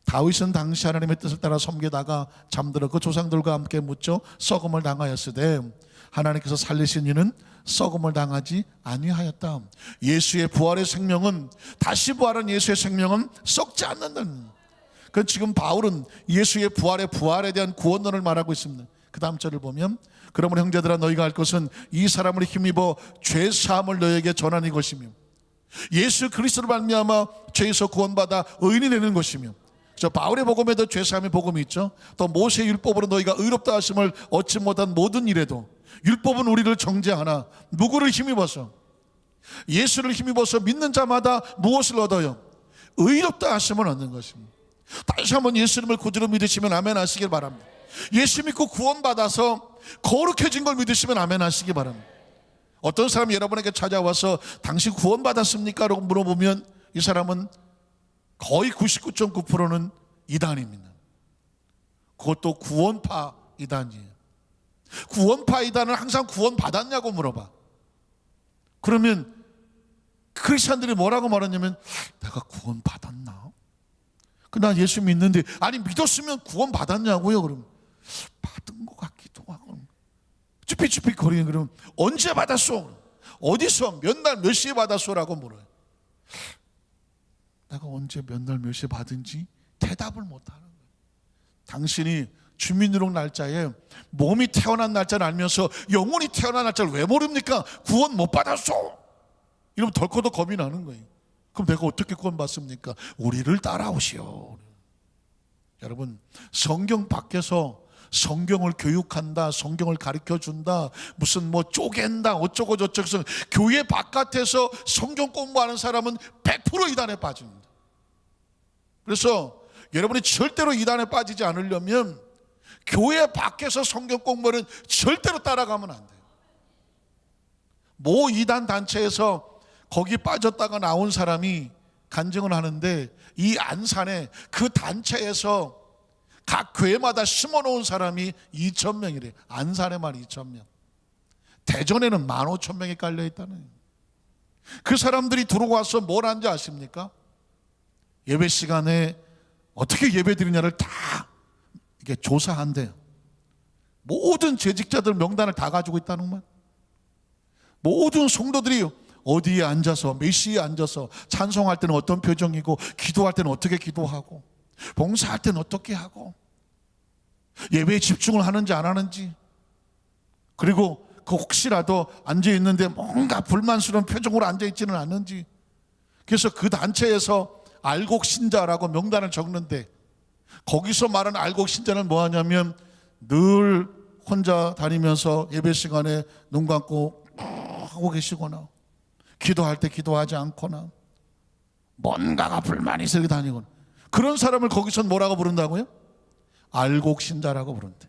다윗은 당시 하나님의 뜻을 따라 섬기다가 잠들어 그 조상들과 함께 묻혀 썩음을 당하였으되 하나님께서 살리신 이는 썩음을 당하지 아니하였다. 예수의 부활의 생명은, 다시 부활한 예수의 생명은 썩지 않는다는. 그 지금 바울은 예수의 부활에 대한 구원론을 말하고 있습니다. 그 다음 절을 보면, 그러므로 형제들아 너희가 할 것은 이 사람을 힘입어 죄 사함을 너희에게 전하는 것이며 예수 그리스도를 말미암아 죄에서 구원받아 의인이 되는 것이며, 저 바울의 복음에도 죄사함의 복음이 있죠. 또 모세의 율법으로 너희가 의롭다 하심을 얻지 못한 모든 일에도 율법은 우리를 정죄하나 누구를 힘입어서, 예수를 힘입어서 믿는 자마다 무엇을 얻어요? 의롭다 하심을 얻는 것입니다. 다시 한번 예수님을 구주로 믿으시면 아멘 하시길 바랍니다. 예수 믿고 구원받아서 거룩해진 걸 믿으시면 아멘 하시기 바랍니다. 어떤 사람이 여러분에게 찾아와서 당신 구원받았습니까? 라고 물어보면 이 사람은 거의 99.9%는 이단입니다. 그것도 구원파 이단이에요. 구원파 이단은 항상 구원받았냐고 물어봐. 그러면 크리스찬들이 뭐라고 말하냐면, 내가 구원받았나? 나 예수 믿는데, 아니 믿었으면 구원받았냐고요? 그러면 받은 것 같기도 하고, 쭈삣쭈삣 거리는. 그러면 언제 받았어? 어디서 몇 날 몇 시에 받았어? 라고 물어요. 내가 언제 몇 날 몇 시에 받은지 대답을 못하는 거예요. 당신이 주민등록 날짜에 몸이 태어난 날짜를 알면서 영혼이 태어난 날짜를 왜 모릅니까? 구원 못 받았어. 이러면 덜커덕 겁이 나는 거예요. 그럼 내가 어떻게 구원받습니까? 우리를 따라오시오. 여러분, 성경 밖에서 성경을 교육한다, 성경을 가르쳐준다, 무슨 뭐 쪼갠다 어쩌고 저쩌고, 교회 바깥에서 성경 공부하는 사람은 100% 이단에 빠집니다. 그래서 여러분이 절대로 이단에 빠지지 않으려면 교회 밖에서 성경 공부는 절대로 따라가면 안 돼요. 모 이단 단체에서 거기 빠졌다가 나온 사람이 간증을 하는데, 이 안산에 그 단체에서 각 교회마다 심어놓은 사람이 2,000명이래요. 안산에만 2,000명. 대전에는 15,000명이 깔려있다는. 그 사람들이 들어와서 뭘 하는지 아십니까? 예배 시간에 어떻게 예배 드리냐를 다 이게 조사한대요. 모든 재직자들 명단을 다 가지고 있다는 말. 모든 성도들이 어디에 앉아서, 몇 시에 앉아서, 찬송할 때는 어떤 표정이고, 기도할 때는 어떻게 기도하고, 봉사할 때는 어떻게 하고, 예배에 집중을 하는지 안 하는지, 그리고 그 혹시라도 앉아있는데 뭔가 불만스러운 표정으로 앉아있지는 않는지. 그래서 그 단체에서 알곡 신자라고 명단을 적는데, 거기서 말하는 알곡 신자는 뭐 하냐면, 늘 혼자 다니면서 예배 시간에 눈 감고 하고 계시거나, 기도할 때 기도하지 않거나, 뭔가가 불만이 있어 이렇게 다니거나, 그런 사람을 거기서 뭐라고 부른다고요? 알곡 신자라고 부른대.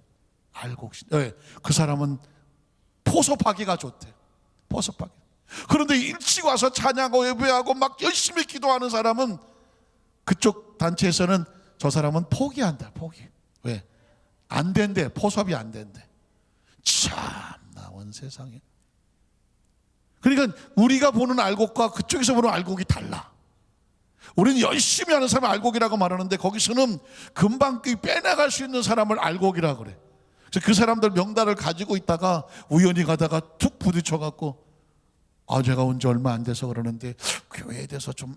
알곡 신자. 네, 그 사람은 포섭하기가 좋대. 포섭하기. 그런데 일찍 와서 찬양하고 예배하고 막 열심히 기도하는 사람은, 그쪽 단체에서는 저 사람은 포기한다. 포기. 왜? 안 된대. 포섭이 안 된대. 참나 온 세상에. 그러니까 우리가 보는 알곡과 그쪽에서 보는 알곡이 달라. 우리는 열심히 하는 사람을 알곡이라고 말하는데, 거기서는 금방 빼나갈 수 있는 사람을 알곡이라고 그래. 그래서 그 사람들 명단을 가지고 있다가 우연히 가다가 툭 부딪혀갖고, 제가 온 지 얼마 안 돼서 그러는데 교회에 대해서 좀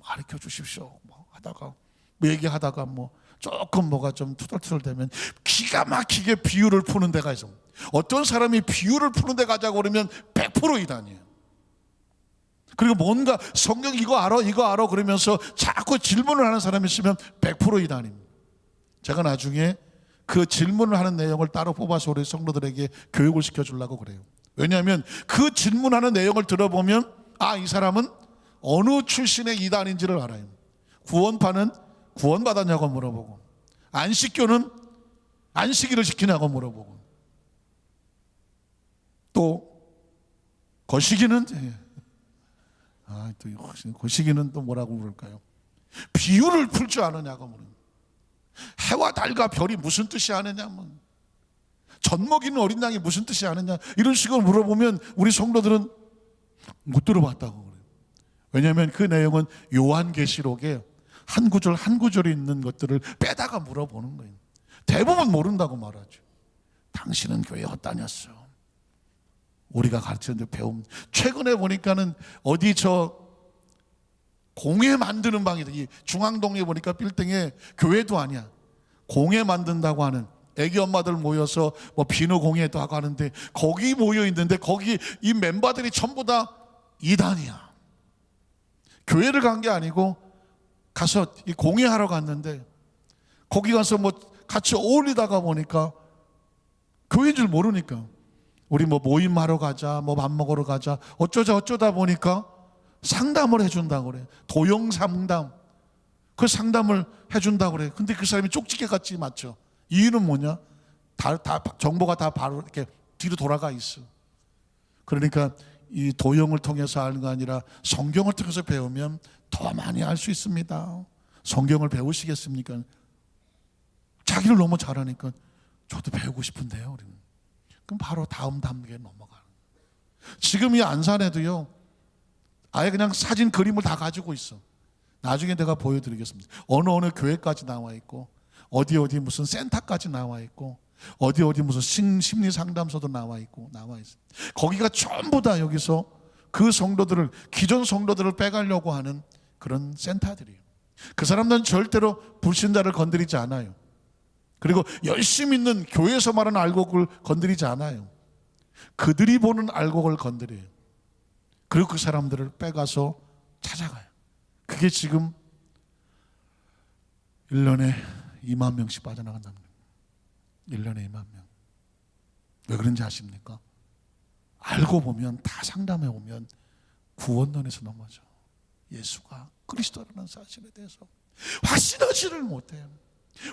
가르쳐 주십시오. 뭐 하다가 뭐 얘기하다가 뭐 조금 뭐가 좀 투덜투덜되면 기가 막히게 비유를 푸는 데가 있어. 어떤 사람이 비유를 푸는 데 가자고 그러면 100% 이단이에요. 그리고 뭔가 성경 이거 알아 그러면서 자꾸 질문을 하는 사람이 있으면 100% 이단입니다. 제가 나중에 그 질문을 하는 내용을 따로 뽑아서 우리 성도들에게 교육을 시켜주려고 그래요. 왜냐하면 그 질문하는 내용을 들어보면 이 사람은 어느 출신의 이단인지를 알아요. 구원파는 구원받았냐고 물어보고, 안식교는 안식일을 지키냐고 물어보고, 또 거시기는 또 거시기는 또 뭐라고 물을까요? 비유를 풀 줄 아느냐고 물어요. 해와 달과 별이 무슨 뜻이 아느냐, 젖 먹이는 어린 양이 무슨 뜻이 아느냐, 이런 식으로 물어보면 우리 성도들은 못 들어봤다고 그래요. 왜냐하면 그 내용은 요한계시록에 한 구절 한 구절이 있는 것들을 빼다가 물어보는 거예요. 대부분 모른다고 말하죠. 당신은 교회 어떠냐어? 우리가 가르치는데 배움. 최근에 보니까는 어디 공예 만드는 방이다. 이 중앙동에 보니까 빌딩에 교회도 아니야. 공예 만든다고 하는 애기 엄마들 모여서 뭐 비누 공예도 하고 하는데 거기 모여 있는데 거기 이 멤버들이 전부 다 이단이야. 교회를 간 게 아니고 가서 이 공예하러 갔는데 거기 가서 뭐 같이 어울리다가 보니까 교회인 줄 모르니까 우리 뭐 모임하러 가자, 뭐 밥 먹으러 가자, 어쩌다 보니까 상담을 해준다고 그래. 도용 상담. 그 상담을 해준다고 그래. 근데 그 사람이 쪽지게 같이 맞죠. 이유는 뭐냐? 다 정보가 다 바로 이렇게 뒤로 돌아가 있어. 그러니까 이 도용을 통해서 아는 거 아니라 성경을 통해서 배우면 더 많이 알 수 있습니다. 성경을 배우시겠습니까? 자기를 너무 잘하니까 저도 배우고 싶은데요. 우리는. 그럼 바로 다음 단계에 넘어가는 거예요. 지금 이 안산에도요, 아예 그냥 사진 그림을 다 가지고 있어. 나중에 내가 보여드리겠습니다. 어느 교회까지 나와 있고, 어디 무슨 센터까지 나와 있고, 어디 무슨 심리 상담소도 나와 있고, 나와 있어. 거기가 전부 다 여기서 그 성도들을, 기존 성도들을 빼가려고 하는 그런 센터들이에요. 그 사람들은 절대로 불신자를 건드리지 않아요. 그리고 열심히 있는 교회에서 말하는 알곡을 건드리지 않아요. 그들이 보는 알곡을 건드려요. 그리고 그 사람들을 빼가서 찾아가요. 그게 지금 1년에 2만 명씩 빠져나간다는 거예요. 1년에 2만 명. 왜 그런지 아십니까? 알고 보면, 다 상담해 보면 구원론에서 넘어져. 예수가 그리스도라는 사실에 대해서 확신하지를 못해요.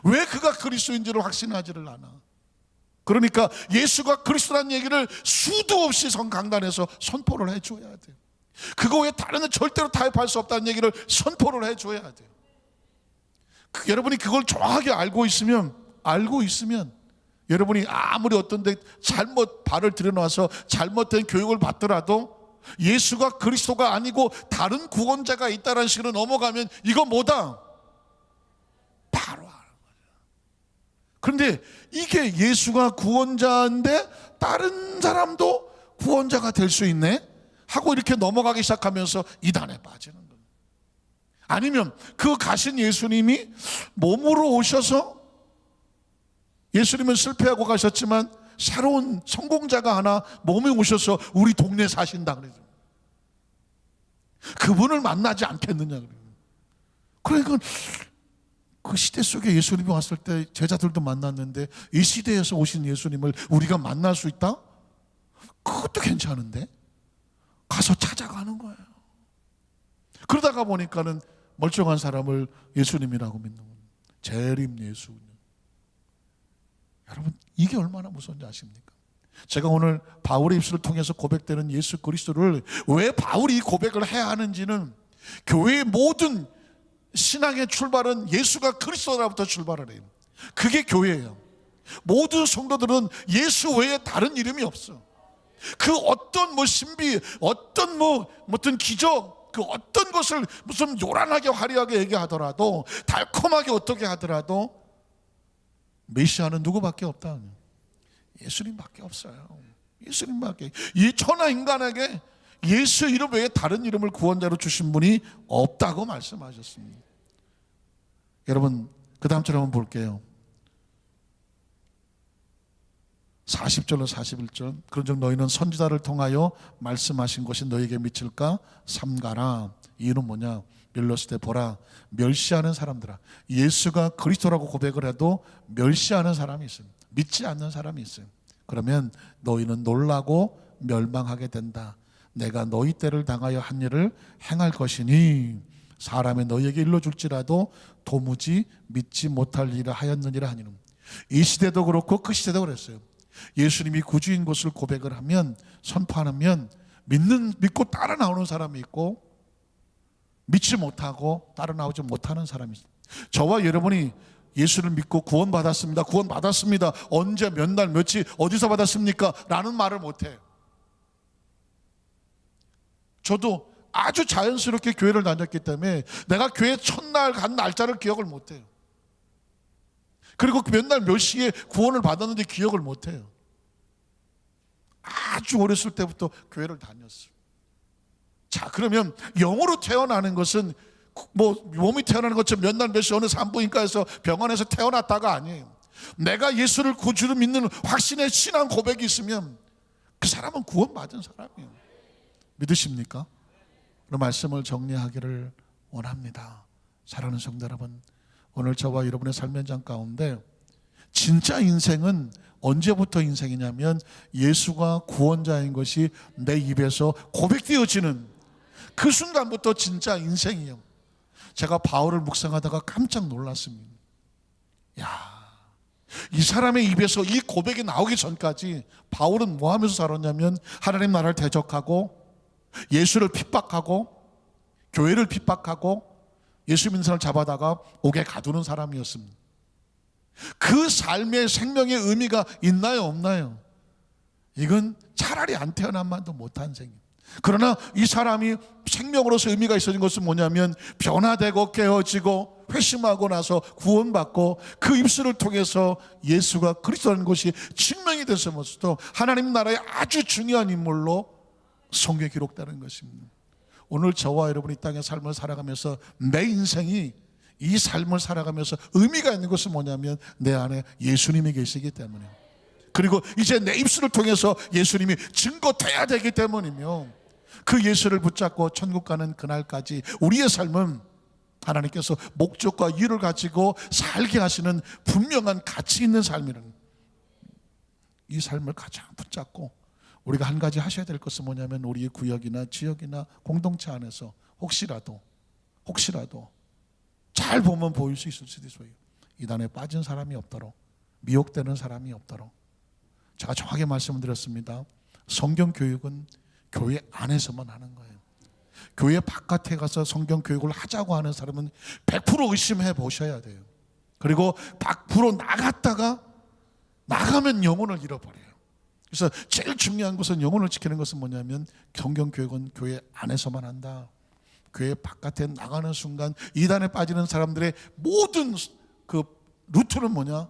왜 그가 그리스도인지를 확신하지를 않아. 그러니까 예수가 그리스도라는 얘기를 수도 없이 강단에서 선포를 해줘야 돼요. 그거 외에 다른 건 절대로 타협할 수 없다는 얘기를 선포를 해줘야 돼요. 여러분이 그걸 정확하게 알고 있으면 여러분이 아무리 어떤 데 잘못 발을 들여놔서 잘못된 교육을 받더라도 예수가 그리스도가 아니고 다른 구원자가 있다는 식으로 넘어가면 이거 뭐다? 바로 아는 거죠. 그런데 이게 예수가 구원자인데 다른 사람도 구원자가 될 수 있네? 하고 이렇게 넘어가기 시작하면서 이단에 빠지는 거예요. 아니면 그 가신 예수님이 몸으로 오셔서, 예수님은 실패하고 가셨지만 새로운 성공자가 하나 몸에 오셔서 우리 동네에 사신다 그래요. 그분을 만나지 않겠느냐 그래요. 그러니까 그 시대 속에 예수님이 왔을 때 제자들도 만났는데 이 시대에서 오신 예수님을 우리가 만날 수 있다? 그것도 괜찮은데 가서 찾아가는 거예요. 그러다가 보니까는 멀쩡한 사람을 예수님이라고 믿는 거예요. 재림 예수. 여러분, 이게 얼마나 무서운지 아십니까? 제가 오늘 바울의 입술을 통해서 고백되는 예수 그리스도를 왜 바울이 이 고백을 해야 하는지는, 교회의 모든 신앙의 출발은 예수가 그리스도로부터 출발을 해요. 그게 교회예요. 모든 성도들은 예수 외에 다른 이름이 없어. 그 어떤 신비, 어떤 어떤 기적, 그 어떤 것을 무슨 요란하게 화려하게 얘기하더라도, 달콤하게 어떻게 하더라도 메시아는 누구밖에 없다? 예수님밖에 없어요. 예수님밖에. 이 천하 인간에게 예수 이름 외에 다른 이름을 구원자로 주신 분이 없다고 말씀하셨습니다. 여러분 그 다음 절 한번 볼게요. 40절로 41절. 그런즉 너희는 선지자를 통하여 말씀하신 것이 너희에게 미칠까 삼가라. 이유는 뭐냐? 멸렀을 때 보라, 멸시하는 사람들아. 예수가 그리스도라고 고백을 해도 멸시하는 사람이 있어요. 믿지 않는 사람이 있어요. 그러면 너희는 놀라고 멸망하게 된다. 내가 너희 때를 당하여 한 일을 행할 것이니 사람이 너희에게 일러줄지라도 도무지 믿지 못할 일을 하였느니라 하니는. 이 시대도 그렇고 그 시대도 그랬어요. 예수님이 구주인 것을 고백을 하면, 선포하면 믿고 따라 나오는 사람이 있고 믿지 못하고 따라 나오지 못하는 사람이 있어요. 저와 여러분이 예수를 믿고 구원받았습니다, 구원받았습니다, 언제 몇 날 며칠 어디서 받았습니까? 라는 말을 못해요. 저도 아주 자연스럽게 교회를 다녔기 때문에 내가 교회 첫날 간 날짜를 기억을 못해요. 그리고 몇 날 몇 시에 구원을 받았는데 기억을 못해요. 아주 어렸을 때부터 교회를 다녔어요. 자, 그러면 영으로 태어나는 것은 뭐 몸이 태어나는 것처럼 몇 날 몇 시 어느 산부인과에서 병원에서 태어났다가 아니에요. 내가 예수를 구주로 믿는 확신의 신앙 고백이 있으면 그 사람은 구원받은 사람이에요. 믿으십니까? 그런 말씀을 정리하기를 원합니다. 사랑하는 성도 여러분, 오늘 저와 여러분의 삶의 현장 가운데 진짜 인생은 언제부터 인생이냐면 예수가 구원자인 것이 내 입에서 고백되어지는 그 순간부터 진짜 인생이에요. 제가 바울을 묵상하다가 깜짝 놀랐습니다. 이 사람의 입에서 이 고백이 나오기 전까지 바울은 뭐 하면서 살았냐면 하나님 나라를 대적하고 예수를 핍박하고 교회를 핍박하고 예수 믿는 사람을 잡아다가 옥에 가두는 사람이었습니다. 그 삶의 생명의 의미가 있나요, 없나요? 이건 차라리 안 태어난만도 못한 생입니다. 그러나 이 사람이 생명으로서 의미가 있어진 것은 뭐냐면 변화되고 깨어지고 회심하고 나서 구원받고 그 입술을 통해서 예수가 그리스도라는 것이 증명이 됐으면서도 하나님 나라의 아주 중요한 인물로 성경에 기록되는 것입니다. 오늘 저와 여러분이 이 땅의 삶을 살아가면서 내 인생이 이 삶을 살아가면서 의미가 있는 것은 뭐냐면 내 안에 예수님이 계시기 때문이에요. 그리고 이제 내 입술을 통해서 예수님이 증거돼야 되기 때문이며 그 예수를 붙잡고 천국 가는 그날까지 우리의 삶은 하나님께서 목적과 이유를 가지고 살게 하시는 분명한 가치 있는 삶이라는 이 삶을 가장 붙잡고 우리가 한 가지 하셔야 될 것은 뭐냐면 우리의 구역이나 지역이나 공동체 안에서 혹시라도 잘 보면 보일 수 있을 수도 있어요. 이단에 빠진 사람이 없도록, 미혹되는 사람이 없도록. 제가 정확하게 말씀을 드렸습니다. 성경 교육은 교회 안에서만 하는 거예요. 교회 바깥에 가서 성경 교육을 하자고 하는 사람은 100% 의심해 보셔야 돼요. 그리고 밖으로 나가면 영혼을 잃어버려요. 그래서 제일 중요한 것은 영혼을 지키는 것은 뭐냐면 성경 교육은 교회 안에서만 한다. 교회 바깥에 나가는 순간 이단에 빠지는 사람들의 모든 그 루트는 뭐냐?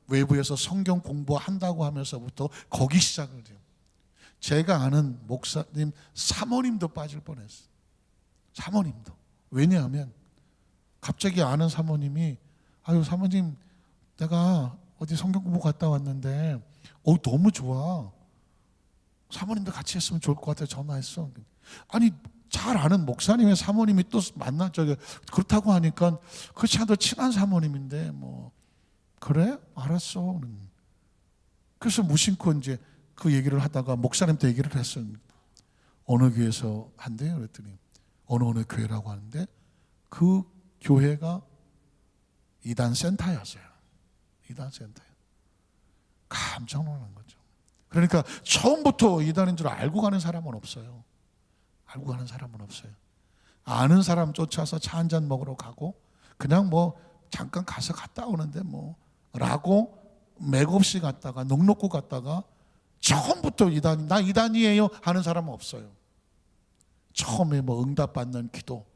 외부에서 성경 공부한다고 하면서부터 거기 시작을 해요. 제가 아는 목사님 사모님도 빠질 뻔했어요. 사모님도. 왜냐하면 갑자기 아는 사모님이 아유 사모님 내가 어디 성경 공부 갔다 왔는데 너무 좋아. 사모님도 같이 했으면 좋을 것 같아서 전화했어. 아니 잘 아는 목사님의 사모님이 또 그렇다고 하니까 그렇지 않아도 친한 사모님인데 뭐 그래? 알았어. 그래서 무심코 이제 그 얘기를 하다가 목사님한테 얘기를 했어요. 어느 교회에서 한대요? 그랬더니 어느 교회라고 하는데 그 교회가 이단 센터였어요. 이단 센터예요. 깜짝 놀란 거죠. 그러니까 처음부터 이단인 줄 알고 가는 사람은 없어요. 알고 가는 사람은 없어요. 아는 사람 쫓아서 차 한잔 먹으러 가고 그냥 뭐 잠깐 가서 갔다 오는데 뭐 라고 맥없이 갔다가 넋 놓고 갔다가 처음부터 나 이단이에요 하는 사람은 없어요. 처음에 뭐 응답받는 기도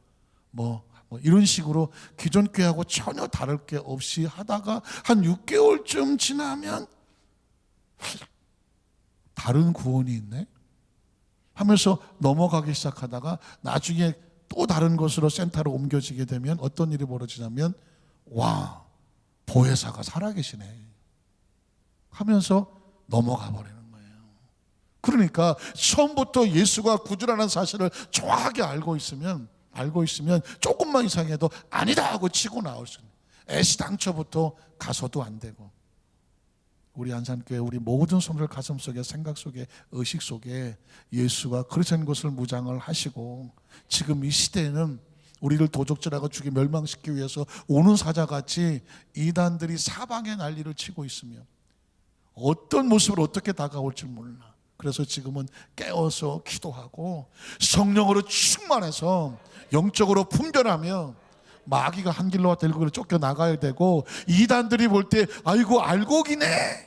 뭐 이런 식으로 기존 교회하고 전혀 다를 게 없이 하다가 한 6개월쯤 지나면 다른 구원이 있네 하면서 넘어가기 시작하다가 나중에 또 다른 곳으로 센터로 옮겨지게 되면 어떤 일이 벌어지냐면 와, 보혜사가 살아계시네 하면서 넘어가 버리는 거예요. 그러니까 처음부터 예수가 구주라는 사실을 정확하게 알고 있으면 조금만 이상해도 아니다 하고 치고 나올 수 있는, 애시당초부터 가서도 안 되고. 우리 안산교회 우리 모든 성도들 가슴속에, 생각 속에, 의식 속에 예수가 그러신 것을 무장을 하시고, 지금 이 시대에는 우리를 도적질하고 죽여 멸망시키기 위해서 오는 사자같이 이단들이 사방에 난리를 치고 있으며 어떤 모습으로 어떻게 다가올지 몰라. 그래서 지금은 깨어서 기도하고 성령으로 충만해서 영적으로 분별하며 마귀가 한 길로 왔다 일곱 길로 쫓겨나가야 되고, 이단들이 볼 때 아이고 알곡이네,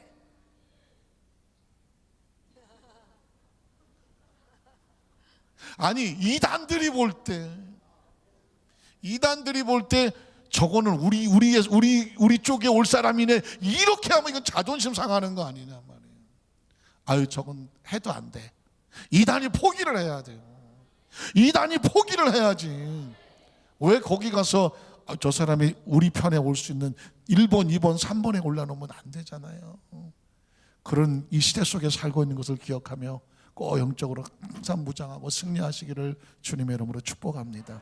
아니 이단들이 볼 때 저거는 우리 쪽에 올 사람이네, 이렇게 하면 이건 자존심 상하는 거 아니냐 말이에요. 아유 저건 해도 안 돼. 이단이 포기를 해야 돼요. 이단이 포기를 해야지. 왜 거기 가서 저 사람이 우리 편에 올 수 있는 1번, 2번, 3번에 올라놓으면 안 되잖아요. 그런 이 시대 속에 살고 있는 것을 기억하며 꼭 영적으로 항상 무장하고 승리하시기를 주님의 이름으로 축복합니다.